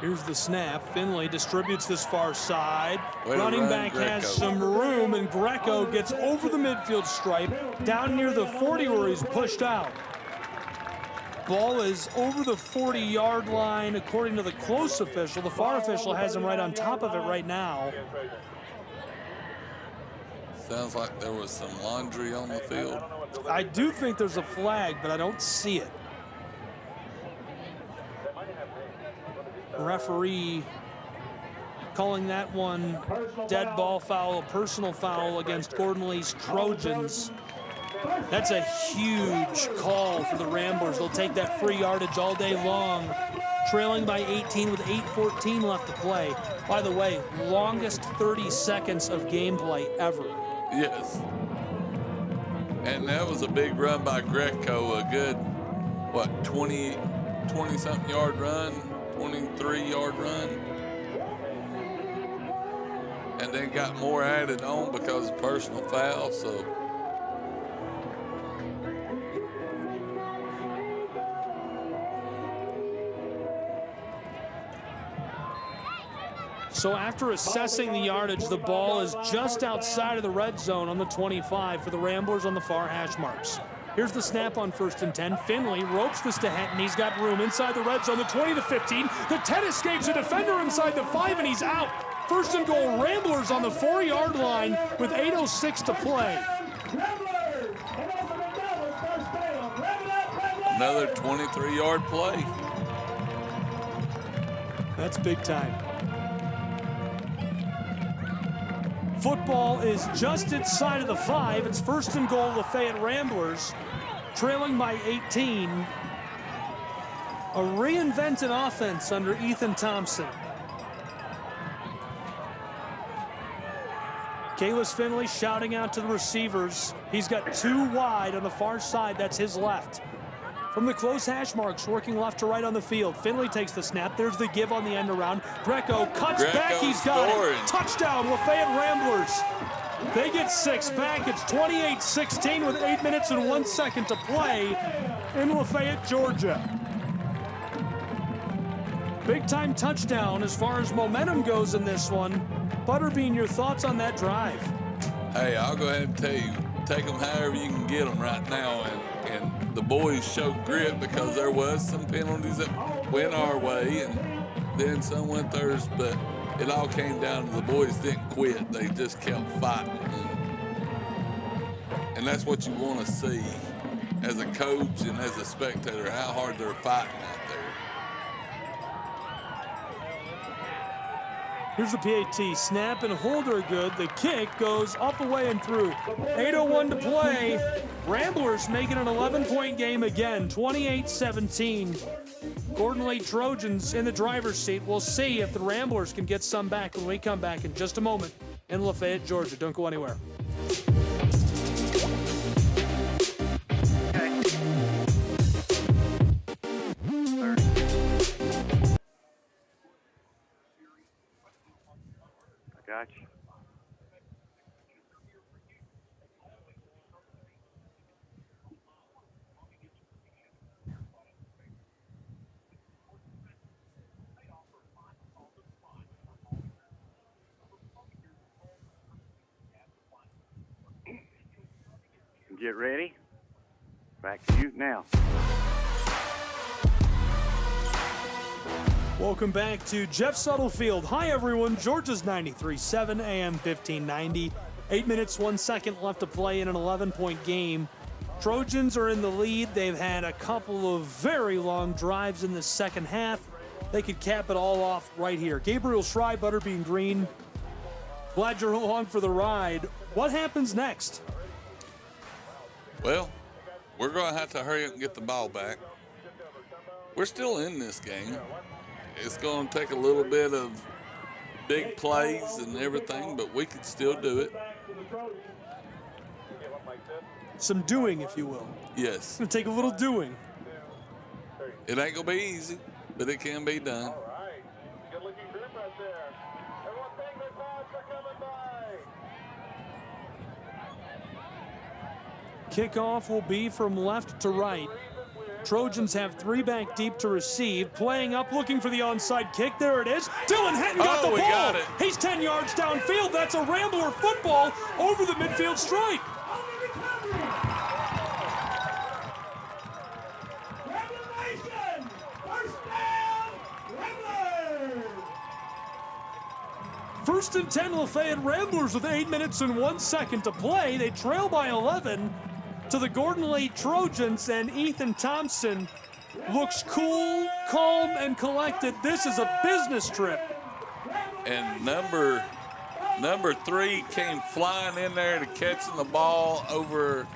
Here's the snap. Finley distributes this far side. Way to Running run, back has Greco. some room, and Greco gets over the midfield stripe, down near the 40 where he's pushed out. Ball is over the 40-yard line, according to the close official. The far official has him right on top of it right now. Sounds like there was some laundry on the field. I do think there's a flag, but I don't see it. Referee calling that one dead ball foul, a personal foul against Gordon Lee's Trojans. That's a huge call for the Ramblers. They'll take that free yardage all day long, trailing by 18 with 8:14 left to play. By the way, longest 30 seconds of gameplay ever. Yes. And that was a big run by Greco, a good, what, 20-something yard run, 23-yard run. And then got more added on because of personal foul, so. So after assessing the yardage, the ball is just outside of the red zone on the 25 for the Ramblers on the far hash marks. Here's the snap on 1st and 10. Finley ropes this to Henton. He's got room inside the red zone, the 20 to 15. The 10 escapes a defender inside the 5, and he's out. 1st and goal, Ramblers on the 4-yard line with 8:06 to play. Another 23-yard play. That's big time. Football is just inside of the 5. It's 1st and goal, Lafayette Ramblers, trailing by 18. A reinvented offense under Ethan Thompson. Kalis Finley shouting out to the receivers. He's got 2 wide on the far side. That's his left. From the close hash marks, working left to right on the field. Finley takes the snap. There's the give on the end around. Greco cuts back. He's got it. Touchdown, Lafayette Ramblers. They get 6 back. It's 28-16 with 8 minutes and 1 second to play in Lafayette, Georgia. Big-time touchdown as far as momentum goes in this one. Butterbean, your thoughts on that drive? Hey, I'll go ahead and tell you, take them however you can get them right now. And the boys showed grit because there was some penalties that went our way and then some went theirs, but it all came down to the boys didn't quit. They just kept fighting. And that's what you want to see as a coach and as a spectator, how hard they're fighting out there. Here's the PAT. Snap and hold are good. The kick goes up, away, and through. 8:01 to play. Ramblers making an 11-point game again, 28-17. Gordon Lee Trojans in the driver's seat. We'll see if the Ramblers can get some back when we come back in just a moment in Lafayette, Georgia. Don't go anywhere. Gotcha. Get ready. Back to you now. Welcome back to Jeff Suttlefield. Hi, everyone. Georgia's 93.7 AM 1590. 8 minutes, 1 second left to play in an 11-point game. Trojans are in the lead. They've had a couple of very long drives in the second half. They could cap it all off right here. Gabriel Schrei, Butterbean Green. Glad you're along for the ride. What happens next? Well, we're going to have to hurry up and get the ball back. We're still in this game. It's going to take a little bit of big plays and everything, but we could still do it. Some doing, if you will. Yes. It's going to take a little doing. It ain't going to be easy, but it can be done. Kickoff will be from left to right. Trojans have 3 back deep to receive. Playing up, looking for the onside kick. There it is. Dylan Henton got the ball. He got it. He's 10 yards downfield. That's a Rambler football over the midfield stripe. First and 10, Lafayette Ramblers with 8 minutes and 1 second to play. They trail by 11 to the Gordon Lake Trojans, and Ethan Thompson looks cool, calm, and collected. This is a business trip. And number 3 came flying in there to catching the ball over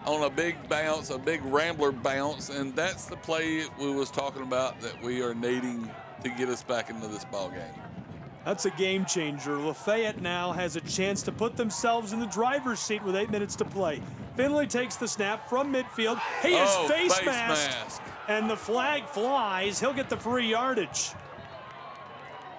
on a big bounce, a big Rambler bounce, and that's the play we was talking about that we are needing to get us back into this ball game. That's a game changer. Lafayette now has a chance to put themselves in the driver's seat with 8 minutes to play. Finley takes the snap from midfield. He is face masked, and the flag flies. He'll get the free yardage.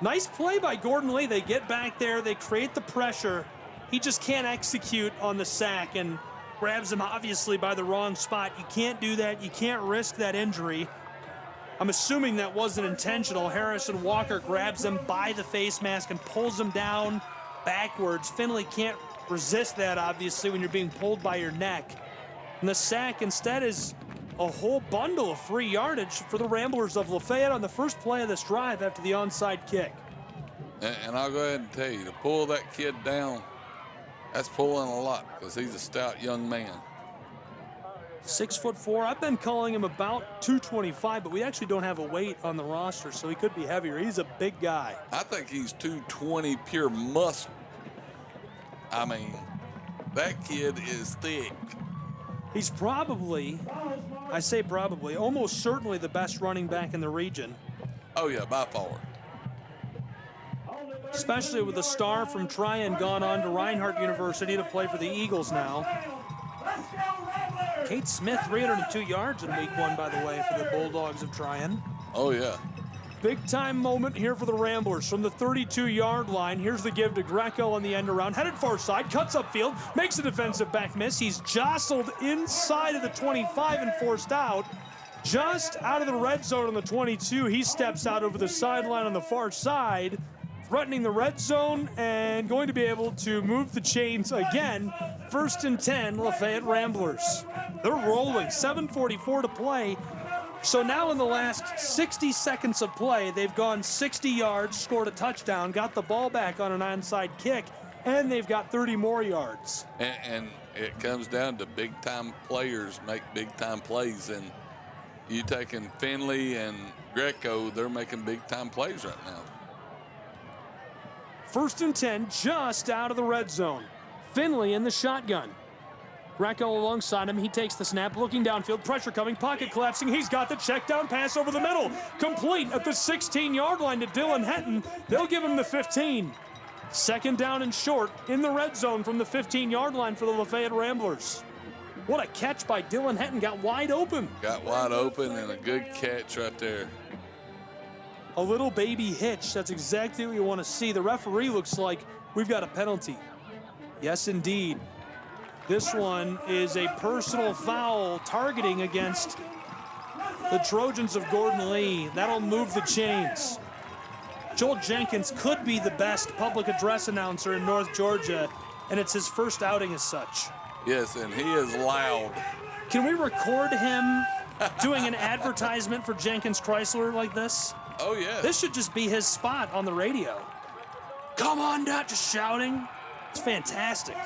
Nice play by Gordon Lee. They get back there, they create the pressure. He just can't execute on the sack and grabs him obviously by the wrong spot. You can't do that. You can't risk that injury. I'm assuming that wasn't intentional. Harrison Walker grabs him by the face mask and pulls him down backwards. Finley can't resist that, obviously, when you're being pulled by your neck. And the sack instead is a whole bundle of free yardage for the Ramblers of Lafayette on the first play of this drive after the onside kick. And I'll go ahead and tell you, to pull that kid down, that's pulling a lot because he's a stout young man. 6'4". I've been calling him about 225, but we actually don't have a weight on the roster, so he could be heavier. He's a big guy. I think he's 220 pure muscle. I mean, that kid is thick. He's probably, I say probably, almost certainly the best running back in the region. Oh yeah, by far. Especially with the star from Tryon gone on to Reinhardt University to play for the Eagles now. Kate Smith, 302 yards in week 1, by the way, for the Bulldogs of Tryon. Oh, yeah. Big time moment here for the Ramblers from the 32-yard line. Here's the give to Greco on the end around. Headed far side, cuts upfield, makes a defensive back miss. He's jostled inside of the 25 and forced out. Just out of the red zone on the 22, he steps out over the sideline on the far side, threatening the red zone and going to be able to move the chains again. First and 10, Lafayette Ramblers. They're rolling, 7:44 to play. So now in the last 60 seconds of play, they've gone 60 yards, scored a touchdown, got the ball back on an onside kick, and they've got 30 more yards. And it comes down to big-time players make big-time plays. And you taking Finley and Greco, they're making big-time plays right now. First and 10, just out of the red zone. Finley in the shotgun. Greco alongside him. He takes the snap, looking downfield, pressure coming, pocket collapsing. He's got the check down pass over the middle. Complete at the 16-yard line to Dylan Henton. They'll give him the 15. Second down and short in the red zone from the 15-yard line for the Lafayette Ramblers. What a catch by Dylan Henton. Got wide open. Got wide open and a good catch right there. A little baby hitch. That's exactly what you want to see. The referee looks like we've got a penalty. Yes, indeed. This one is a personal foul targeting against the Trojans of Gordon Lee. That'll move the chains. Joel Jenkins could be the best public address announcer in North Georgia, and it's his first outing as such. Yes, and he is loud. Can we record him doing an advertisement for Jenkins Chrysler like this? Oh, yeah. This should just be his spot on the radio. Come on, not just shouting. It's fantastic.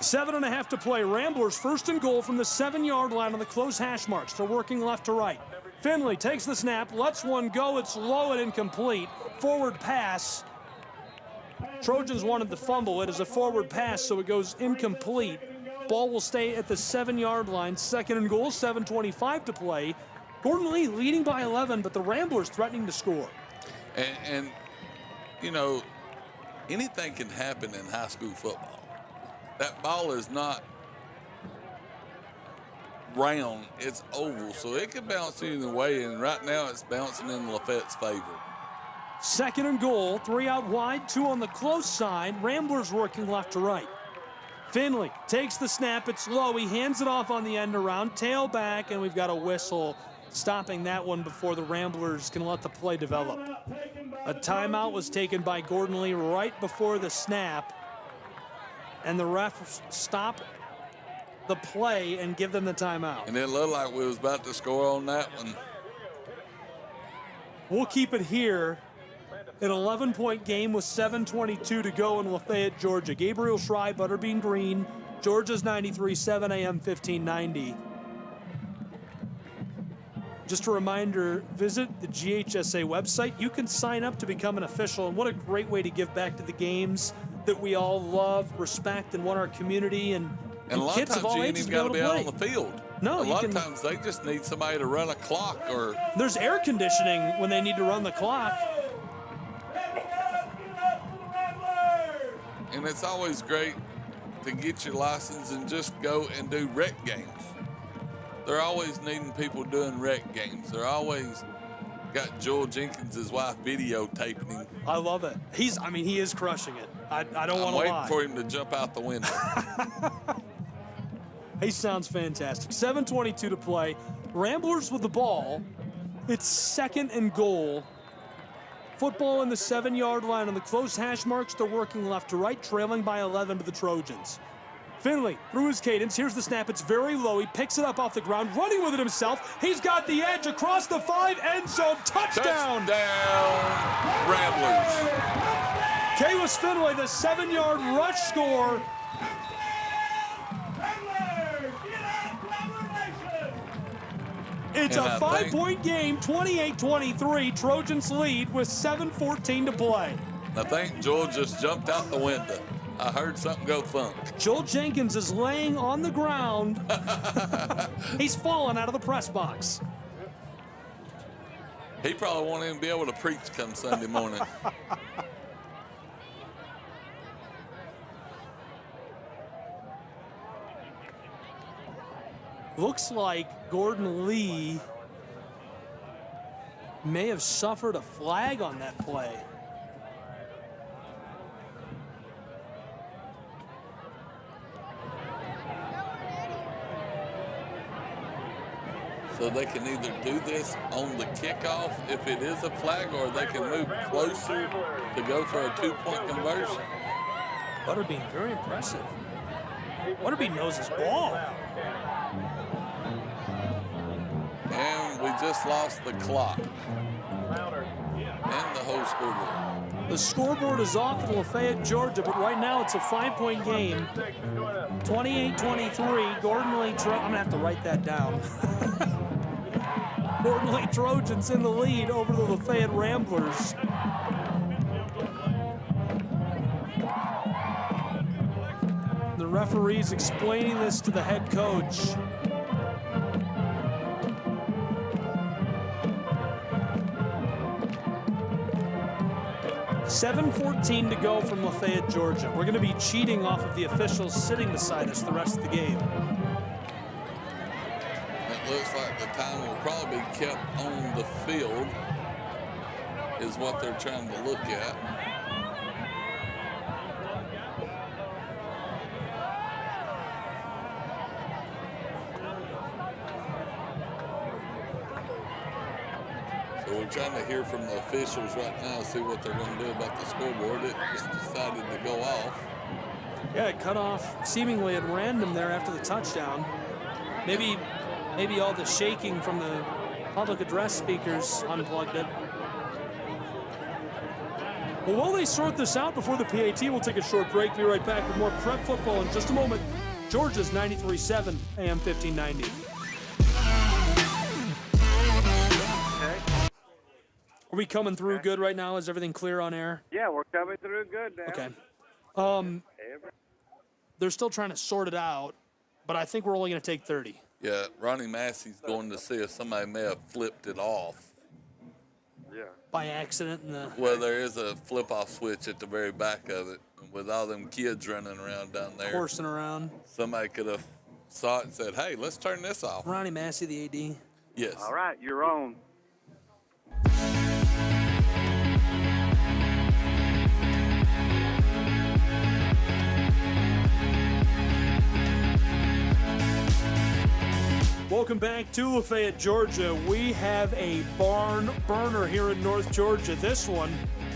7.5 to play. Ramblers first and goal from the 7-yard line on the close hash marks. They're working left to right. Finley takes the snap, lets one go. It's low and incomplete. Forward pass. Trojans wanted the fumble. It is a forward pass, so it goes incomplete. Ball will stay at the 7-yard line. Second and goal, 7:25 to play. Gordon Lee leading by 11, but the Ramblers threatening to score. And you know, anything can happen in high school football. That ball is not round, it's oval, so it can bounce either way, and right now it's bouncing in Lafayette's favor. Second and goal, 3 out wide, 2 on the close side. Ramblers working left to right. Finley takes the snap. It's low. He hands it off on the end around. Tailback, and we've got a whistle stopping that one before the Ramblers can let the play develop. A timeout was taken by Gordon Lee right before the snap, and the ref stopped the play and give them the timeout. And it looked like we was about to score on that one. We'll keep it here. An 11-point game with 7:22 to go in Lafayette, Georgia. Gabriel Schrei, Butterbean Green, Georgia's 93.7 AM 1590. Just a reminder, visit the GHSA website. You can sign up to become an official, and what a great way to give back to the games that we all love, respect, and want our community and a lot kids of of times all you ain't ages even got to be out play. on the field. No, a you lot can- of times they just need somebody to run a clock or. There's air conditioning when they need to run the clock. And it's always great to get your license and just go and do rec games. They're always needing people doing rec games. They're always got Joel Jenkins' wife videotaping him. I love it. He is crushing it. I don't want I'm to waiting lie. for him to jump out the window. He sounds fantastic. 7:22 to play. Ramblers with the ball. It's 2nd and goal. Football in the 7-yard line on the close hash marks. They're working left to right, trailing by 11 to the Trojans. Finley through his cadence. Here's the snap. It's very low. He picks it up off the ground, running with it himself. He's got the edge across the 5, end zone. Touchdown! Touchdown, Ramblers. Kalis Finley, the 7-yard rush score. It's And a I 5-point game, 28-23. Trojans lead with 7:14 to play. I think Joel just jumped out the window. I heard something go thunk. Joel Jenkins is laying on the ground. He's fallen out of the press box. He probably won't even be able to preach come Sunday morning. Looks like Gordon Lee may have suffered a flag on that play. So they can either do this on the kickoff if it is a flag, or they can move closer to go for a 2-point conversion. Butterbean, very impressive. Butterbean knows his ball. And we just lost the clock and the whole scoreboard. The scoreboard is off in Lafayette, Georgia, but right now it's a 5-point game. 28-23. Gordon Lee, I'm gonna have to write that down. Gordon Lee Trojans in the lead over the Lafayette Ramblers. The referee's explaining this to the head coach. $7:14 to go from Lafayette, Georgia. We're going to be cheating off of the officials sitting beside us the rest of the game. It looks like the time will probably be kept on the field is what they're trying to look at. So we're trying to hear from the officials right now, see what they're going to do about the scoreboard. It just decided to go off. Yeah, it cut off seemingly at random there after the touchdown. Maybe all the shaking from the public address speakers unplugged it. Well, while they sort this out before the PAT, we'll take a short break. Be right back with more prep football in just a moment. Georgia's 93.7 AM 1590. Are we coming through good right now? Is everything clear on air? Yeah, we're coming through good now. Okay. They're still trying to sort it out, but I think we're only going to take 30. Yeah, Ronnie Massey's going to see if somebody may have flipped it off. Yeah. By accident in the... Well, there is a flip-off switch at the very back of it. And with all them kids running around down there, Horsing around. somebody could have saw it and said, hey, let's turn this off. Ronnie Massey, the AD. Yes. All right, you're on. Welcome back to Lafayette, Georgia. We have a barn burner here in North Georgia. This one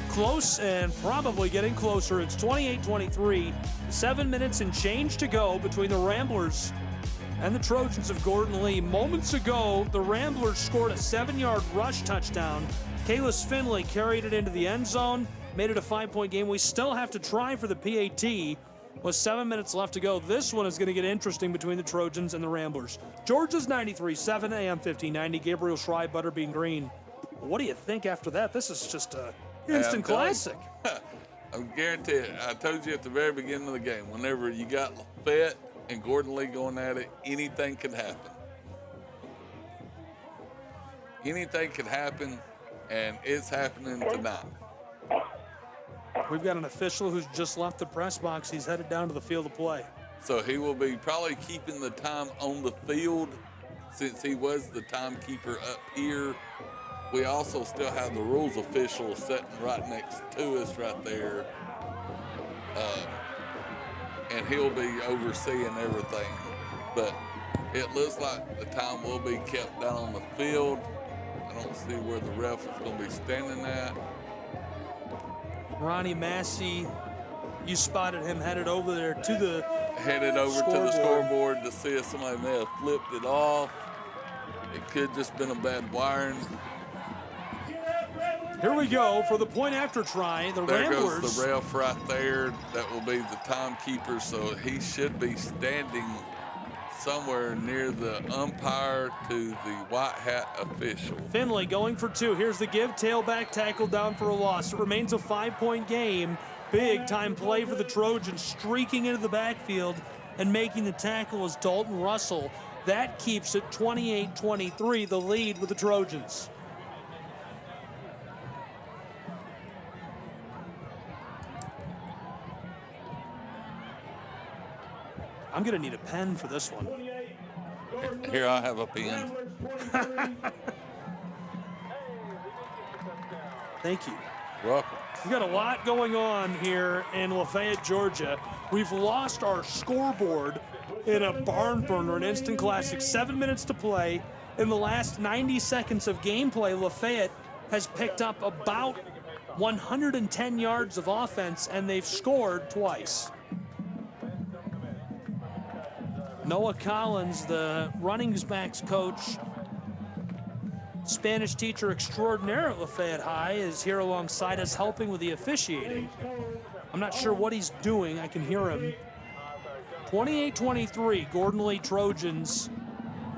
close and probably getting closer. It's 28-23, 7 minutes and change to go between the Ramblers and the Trojans of Gordon Lee. Moments ago, the Ramblers scored a 7-yard rush touchdown. Kalis Finley carried it into the end zone, made it a 5-point game. We still have to try for the PAT with 7 minutes left to go. This one is going to get interesting between the Trojans and the Ramblers. Georgia's 93-7, AM 1590, Gabriel Schrei, Butterbean Green. What do you think after that? This is just a instant classic. I'm guaranteed. I told you at the very beginning of the game, whenever you got Lafayette and Gordon Lee going at it, anything could happen. Anything could happen, and it's happening tonight. We've got an official who's just left the press box. He's headed down to the field of play. So he will be probably keeping the time on the field since he was the timekeeper up here. We also still have the rules official sitting right next to us right there. And he'll be overseeing everything. But it looks like the time will be kept down on the field. I don't see where the ref is going to be standing at. Ronnie Massey, you spotted him headed over there to the scoreboard to see if somebody may have flipped it off. It could just been a bad wiring. Here we go for the point after try. The there Ramblers. Goes the ref right there. That will be the timekeeper, so he should be standing somewhere near the umpire to the white hat official. Finley going for two. Here's the give. Tailback tackle down for a loss. It remains a 5-point game. Big time play for the Trojans, streaking into the backfield and making the tackle is Dalton Russell. That keeps it 28-23, the lead with the Trojans. I'm going to need a pen for this one. Here, I have a pen. Thank you. Welcome. We've got a lot going on here in Lafayette, Georgia. We've lost our scoreboard in a barn burner, an instant classic. 7 minutes to play. In the last 90 seconds of gameplay, Lafayette has picked up about 110 yards of offense, and they've scored twice. Noah Collins, the running backs coach, Spanish teacher extraordinaire at Lafayette High, is here alongside us helping with the officiating. I'm not sure what he's doing. I can hear him. 28-23, Gordon Lee Trojans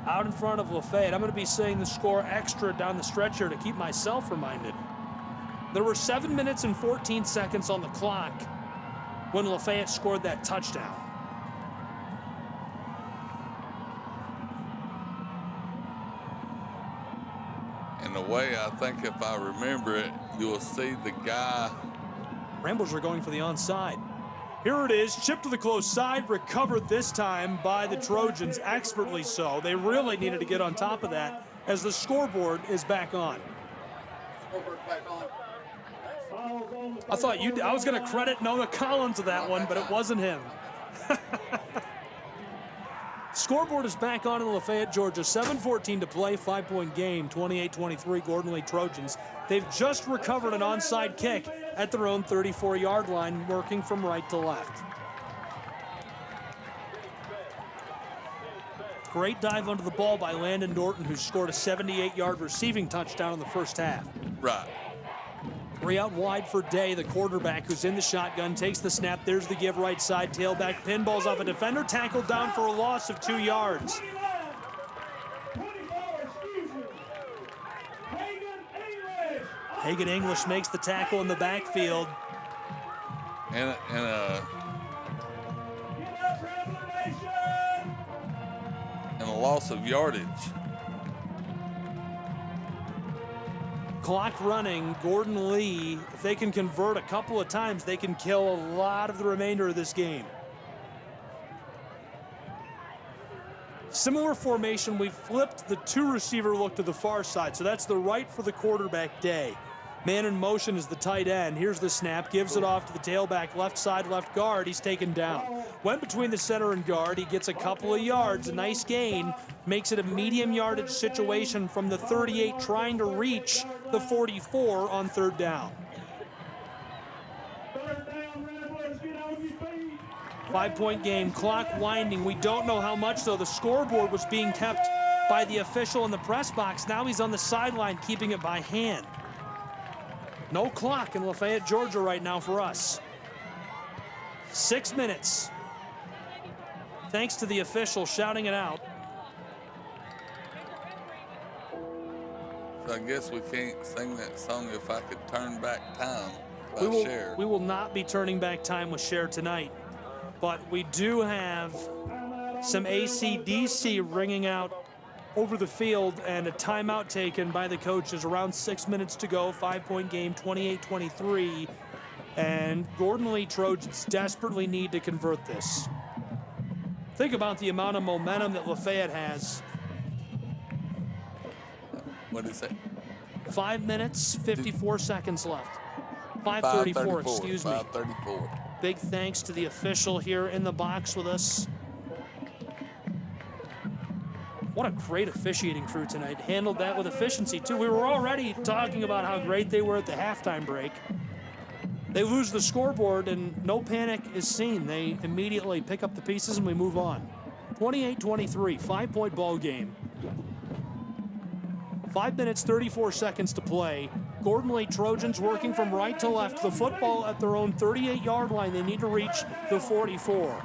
out in front of Lafayette. I'm going to be saying the score extra down the stretch here to keep myself reminded. There were 7 minutes and 14 seconds on the clock when Lafayette scored that touchdown. In a way, I think if I remember it, you will see the guy. Ramblers are going for the onside. Here it is, chipped to the close side, recovered this time by the Trojans, expertly so. They really needed to get on top of that as the scoreboard is back on. I was going to credit Noah Collins with that one, but it wasn't him. Scoreboard is back on in Lafayette, Georgia. 7:14 to play, 5-point game, 28-23 Gordon Lee Trojans. They've just recovered an onside kick at their own 34-yard line, working from right to left. Great dive onto the ball by Landon Norton, who scored a 78-yard receiving touchdown in the first half. Right. 3 out wide for Day, the quarterback who's in the shotgun, takes the snap. There's the give right side, tailback, pinballs off a defender, tackled down for a loss of 2 yards. Hagan English makes the tackle in the backfield. And a loss of yardage. Clock running, Gordon Lee, if they can convert a couple of times, they can kill a lot of the remainder of this game. Similar formation, we flipped the 2-receiver look to the far side, so that's the right for the quarterback, Day. Man in motion is the tight end. Here's the snap, gives it off to the tailback, left side, left guard. He's taken down. Went between the center and guard. He gets a couple of yards, a nice gain. Makes it a medium yardage situation from the 38, trying to reach the 44 on 3rd down. 5-point game, clock winding. We don't know how much, though. The scoreboard was being kept by the official in the press box. Now he's on the sideline, keeping it by hand. No clock in Lafayette, Georgia right now for us. 6 minutes. Thanks to the official shouting it out. So I guess we can't sing that song, If I Could Turn Back Time, by Cher. We will not be turning back time with Cher tonight. But we do have some AC/DC ringing out over the field and a timeout taken by the coaches. Around 6 minutes to go, 5-point game, 28-23. And Gordon Lee Trojans desperately need to convert this. Think about the amount of momentum that Lafayette has. What is it? 5 minutes, 54 seconds left. 5:34, excuse me. 5:34. Big thanks to the official here in the box with us. What a great officiating crew tonight. Handled that with efficiency, too. We were already talking about how great they were at the halftime break. They lose the scoreboard, and no panic is seen. They immediately pick up the pieces, and we move on. 28-23, 5-point ball game. 5 minutes, 34 seconds to play. Gordon Lee Trojans working from right to left. The football at their own 38-yard line. They need to reach the 44.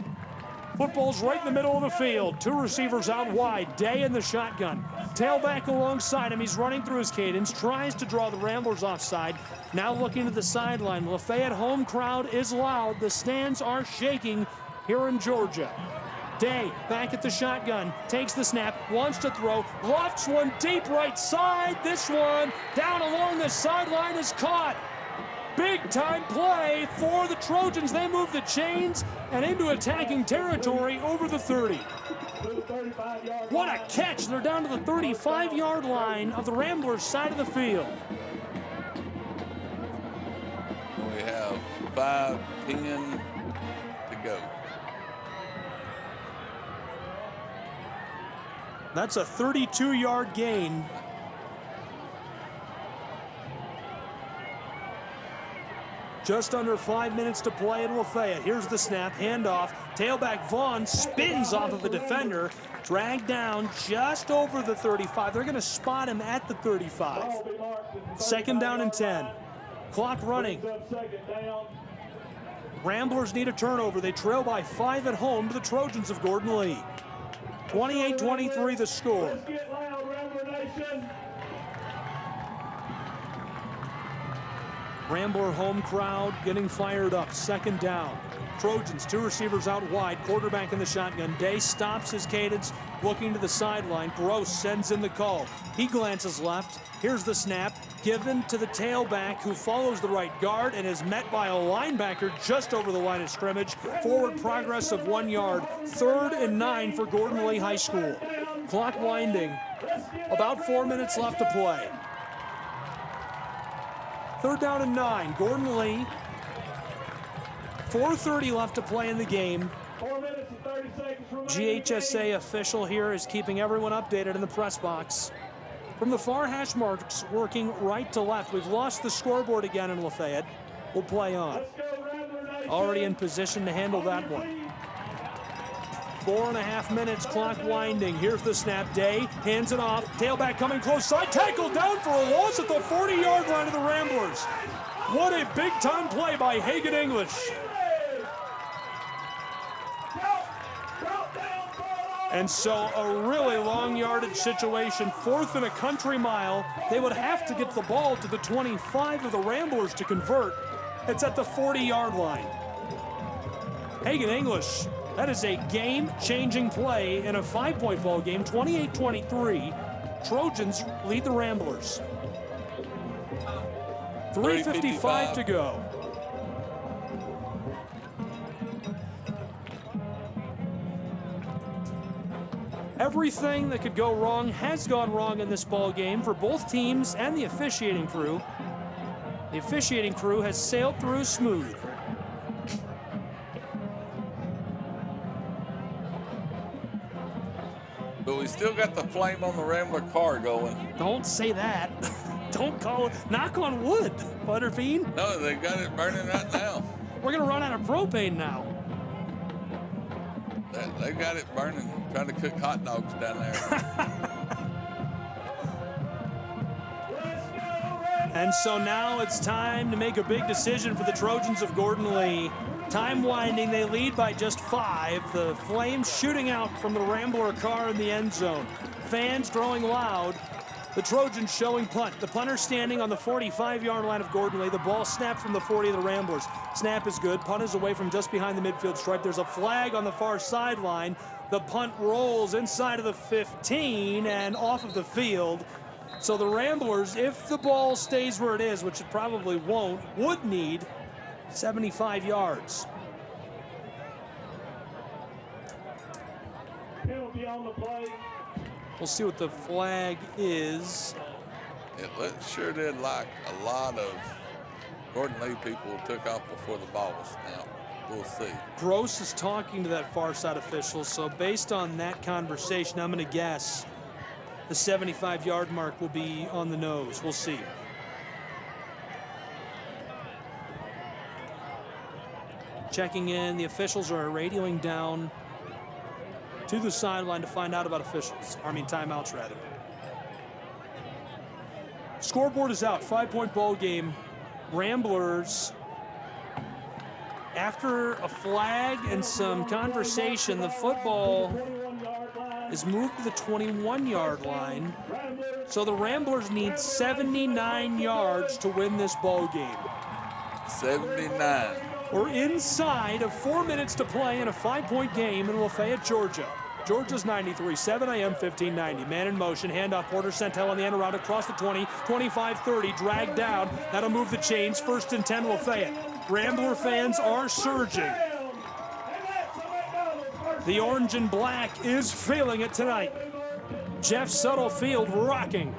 Football's right in the middle of the field. 2 receivers out wide. Day in the shotgun. Tailback alongside him. He's running through his cadence. Tries to draw the Ramblers offside. Now looking to the sideline. Lafayette home crowd is loud. The stands are shaking here in Georgia. Day back at the shotgun. Takes the snap. Wants to throw. Lofts one deep right side. This one down along the sideline is caught. Big time play for the Trojans. They move the chains and into attacking territory over the 30. What a catch. They're down to the 35-yard line of the Ramblers' side of the field. We have 5:10 to go. That's a 32-yard gain. Just under 5 minutes to play in Lafayette. Here's the snap, handoff. Tailback Vaughn spins off of the defender. Dragged down just over the 35. They're going to spot him at the 35. 2nd down and 10. Clock running. Ramblers need a turnover. They trail by 5 at home to the Trojans of Gordon Lee. 28-23 the score. Rambler home crowd getting fired up. 2nd down. Trojans, 2 receivers out wide. Quarterback in the shotgun. Day stops his cadence, looking to the sideline. Gross sends in the call. He glances left. Here's the snap. Given to the tailback, who follows the right guard and is met by a linebacker just over the line of scrimmage. Forward progress of 1 yard. 3rd and 9 for Gordon Lee High School. Clock winding. About 4 minutes left to play. 3rd down and 9. Gordon Lee. 4:30 left to play in the game. 4 minutes and 30 seconds remaining. GHSA official here is keeping everyone updated in the press box. From the far hash marks, working right to left. We've lost the scoreboard again in Lafayette. We'll play on. Already in position to handle that one. 4.5 minutes, clock winding. Here's the snap. Day hands it off. Tailback coming close side. Tackle down for a loss at the 40-yard line of the Ramblers. What a big-time play by Hagan English. And so a really long yardage situation. 4th and a country mile. They would have to get the ball to the 25 of the Ramblers to convert. It's at the 40-yard line. Hagan English. That is a game-changing play in a 5-point ball game. 28-23. Trojans lead the Ramblers. 3:55 to go. Everything that could go wrong has gone wrong in this ball game for both teams and the officiating crew. The officiating crew has sailed through smooth. But we still got the flame on the Rambler car going. Don't say that. Don't call it. Knock on wood, Butterbean. No, they got it burning right now. We're going to run out of propane now. They got it burning, trying to cook hot dogs down there. And so now it's time to make a big decision for the Trojans of Gordon Lee. Time winding, they lead by just 5. The flames shooting out from the Rambler car in the end zone. Fans growing loud. The Trojans showing punt. The punter standing on the 45-yard line of Gordon Lee. The ball snapped from the 40 of the Ramblers. Snap is good. Punt is away from just behind the midfield stripe. There's a flag on the far sideline. The punt rolls inside of the 15 and off of the field. So the Ramblers, if the ball stays where it is, which it probably won't, would need 75 yards. Penalty on the play. We'll see what the flag is. It sure did like a lot of Gordon Lee people took off before the ball was snapped. We'll see. Gross is talking to that far side official, so based on that conversation, I'm going to guess the 75-yard mark will be on the nose. We'll see. Checking in, the officials are radioing down to the sideline to find out about timeouts rather. Scoreboard is out, 5-point ball game. Ramblers, after a flag and some conversation, the football is moved to the 21-yard line. So the Ramblers need 79 yards to win this ball game. 79. We're inside of 4 minutes to play in a 5-point game in Lafayette, Georgia. Georgia's 93, 7 a.m., 1590. Man in motion, handoff, Porter Centel on the end around across the 20, 25-30, dragged down. That'll move the chains, 1st and 10 Lafayette. Rambler fans are surging. The orange and black is feeling it tonight. Jeff Suttlefield rocking.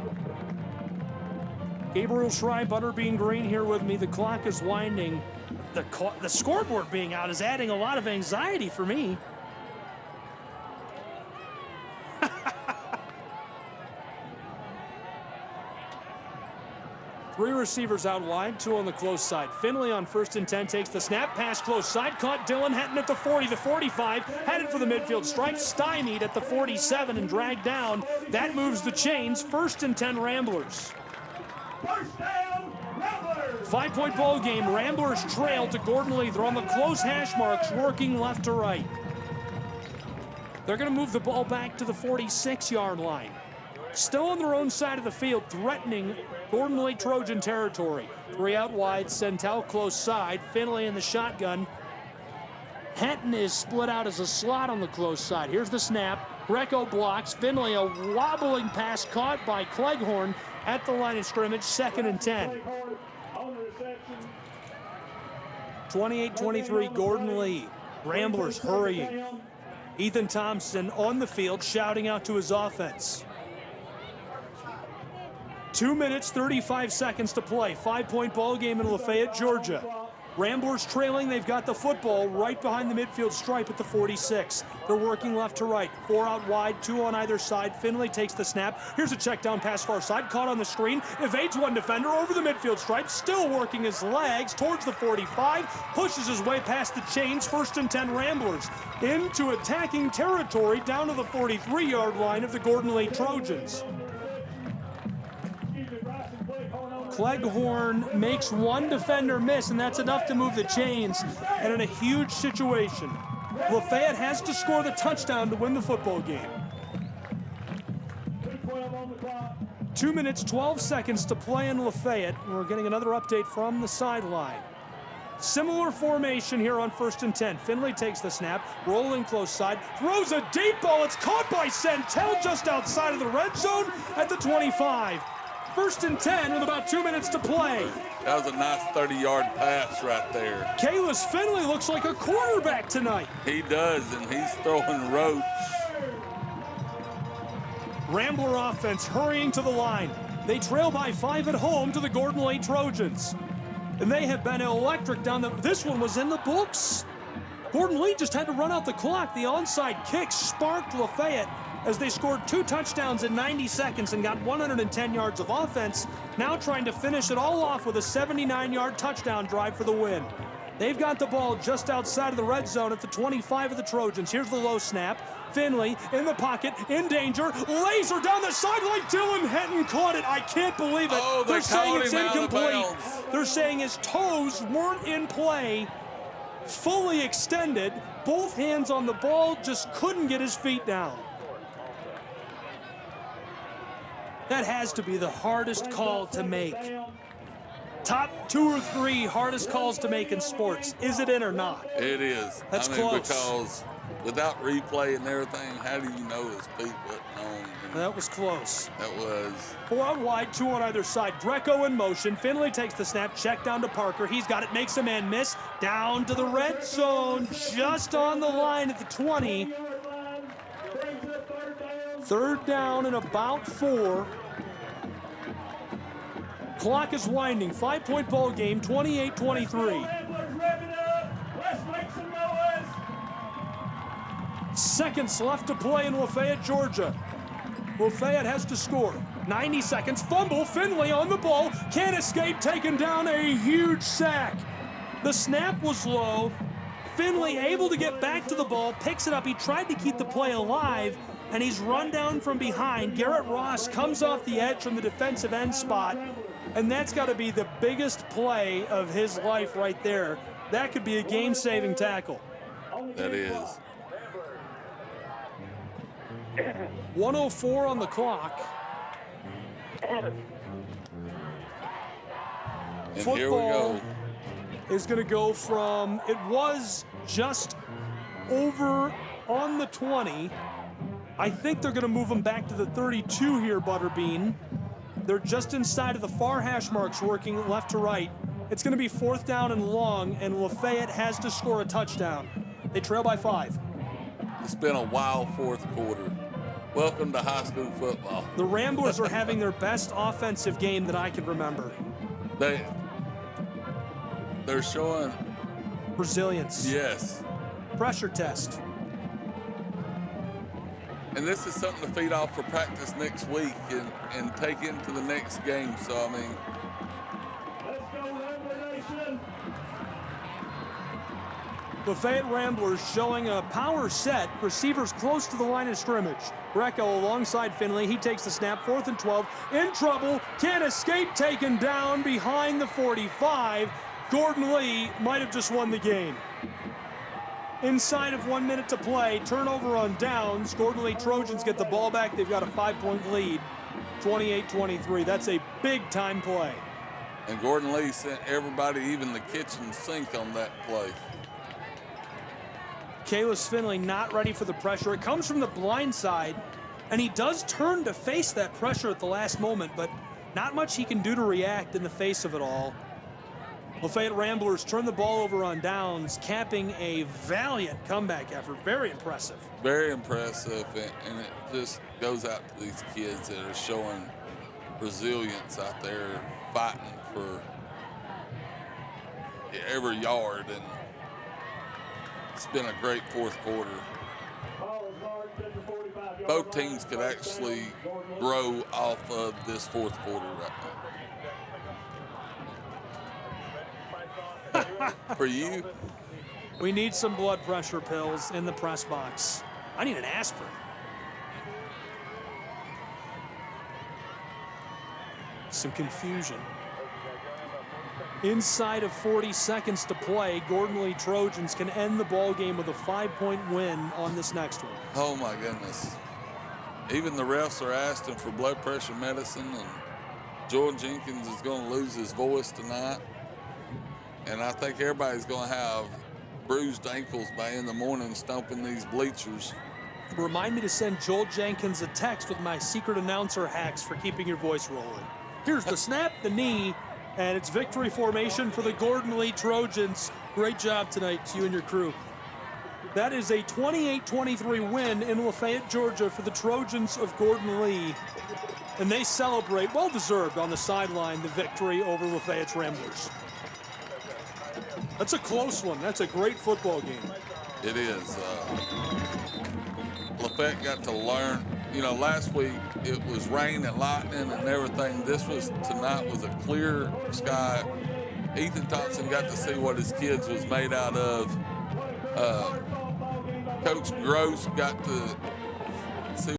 Gabriel Schrei, Butterbean Green here with me. The clock is winding. The scoreboard being out is adding a lot of anxiety for me. Three receivers out wide, 2 on the close side. Finley on 1st and 10 takes the snap, pass close side, caught Dylan Hetton at the 40, the 45, headed for the midfield stripe, stymied at the 47 and dragged down. That moves the chains, 1st and 10 Ramblers. First down, Ramblers. 5-point ball game, Ramblers trail to Gordon Lee. They're on the close hash marks, working left to right. They're gonna move the ball back to the 46-yard line. Still on their own side of the field, threatening Gordon Lee Trojan territory. 3 out wide, Centel close side, Finley in the shotgun. Hetton is split out as a slot on the close side. Here's the snap, Greco blocks, Finley a wobbling pass caught by Cleghorn at the line of scrimmage, 2nd and 10. 28-23, Gordon Lee. Ramblers hurrying. Ethan Thompson on the field shouting out to his offense. 2 minutes, 35 seconds to play. 5-point ball game in Lafayette, Georgia. Ramblers trailing, they've got the football right behind the midfield stripe at the 46. They're working left to right. 4 out wide, 2 on either side. Finley takes the snap. Here's a check down pass far side, caught on the screen. Evades one defender over the midfield stripe, still working his legs towards the 45. Pushes his way past the chains, 1st and 10 Ramblers. Into attacking territory down to the 43-yard line of the Gordon Lee Trojans. Cleghorn makes one defender miss, and that's enough to move the chains. And in a huge situation, Lafayette has to score the touchdown to win the football game. 2 minutes, 12 seconds to play in Lafayette. We're getting another update from the sideline. Similar formation here on 1st and 10. Finley takes the snap, rolling close side, throws a deep ball. It's caught by Centel just outside of the red zone at the 25. 1st and 10 with about 2 minutes to play. That was a nice 30-yard pass right there. Kalis Finley looks like a quarterback tonight. He does, and he's throwing ropes. Rambler offense hurrying to the line. They trail by 5 at home to the Gordon Lee Trojans. And they have been electric down the... This one was in the books. Gordon Lee just had to run out the clock. The onside kick sparked Lafayette. as they scored 2 touchdowns in 90 seconds and got 110 yards of offense, now trying to finish it all off with a 79-yard touchdown drive for the win. They've got the ball just outside of the red zone at the 25 of the Trojans. Here's the low snap. Finley in the pocket, in danger, laser down the sideline. Dylan Henton caught it. I can't believe it. Oh, They're saying it's caught him out of incomplete. bounds. They're saying his toes weren't in play, fully extended. Both hands on the ball, just couldn't get his feet down. That has to be the hardest call to make. Top 2 or 3 hardest calls to make in sports. Is it in or not? It is. That's I mean, close. because without replay and everything, how do you know his feet wasn't on? That was close. That was. 4 out wide, 2 on either side. Greco in motion. Finley takes the snap. Check down to Parker. He's got it. Makes a man miss. Down to the red zone. Just on the line at the 20. 3rd down and about 4. Clock is winding. 5-point ball game. 28-23. Seconds left to play in Lafayette, Georgia. Lafayette has to score. 90 seconds. Fumble. Finley on the ball. Can't escape. Taken down. A huge sack. The snap was low. Finley able to get back to the ball. Picks it up. He tried to keep the play alive, and he's run down from behind. Garrett Ross comes off the edge from the defensive end spot, and that's got to be the biggest play of his life right there. That could be a game-saving tackle. That is. 1:04 on the clock. And Football here we go. is going to go from, it was just over on the 20. I think they're going to move them back to the 32 here, Butterbean. They're just inside of the far hash marks, working left to right. It's going to be 4th down and long, and Lafayette has to score a touchdown. They trail by 5. It's been a wild 4th quarter. Welcome to high school football. The Ramblers are having their best offensive game that I can remember. They're showing Resilience. yes. Pressure test. And this is something to feed off for practice next week and take into the next game. So, I mean, Lafayette Ramblers showing a power set. Receivers close to the line of scrimmage. Greco alongside Finley. He takes the snap. 4th and 12. In trouble. Can't escape. Taken down behind the 45. Gordon Lee might have just won the game. Inside of 1 minute to play. Turnover on downs. Gordon Lee Trojans get the ball back. They've got a 5-point lead. 28-23. That's a big-time play. and Gordon Lee sent everybody, even the kitchen sink, on that play. Kalis Finley not ready for the pressure. It comes from the blind side, and he does turn to face that pressure at the last moment, but not much he can do to react in the face of it all. Lafayette Ramblers turn the ball over on downs, capping a valiant comeback effort. Very impressive. Very impressive, and it just goes out to these kids that are showing resilience out there, fighting for every yard, and it's been a great fourth quarter. Both teams could actually grow off of this fourth quarter right now. For you? We need some blood pressure pills in the press box. I need an aspirin. Some confusion. Inside of 40 seconds to play, Gordon Lee Trojans can end the ball game with a 5-point win on this next one. Oh my goodness. Even the refs are asking for blood pressure medicine, and Jordan Jenkins is going to lose his voice tonight. And I think everybody's going to have bruised ankles by in the morning stomping these bleachers. Remind me to send Joel Jenkins a text with my secret announcer hacks for keeping your voice rolling. Here's the snap, the knee, and it's victory formation for the Gordon Lee Trojans. Great job tonight to you and your crew. That is a 28-23 win in Lafayette, Georgia for the Trojans of Gordon Lee. And they celebrate, well-deserved, on the sideline, the victory over Lafayette's Ramblers. That's a close one. That's a great football game. It is. Lafayette got to learn. You know, last week it was rain and lightning and everything. Tonight was a clear sky. Ethan Thompson got to see what his kids was made out of. Coach Gross got to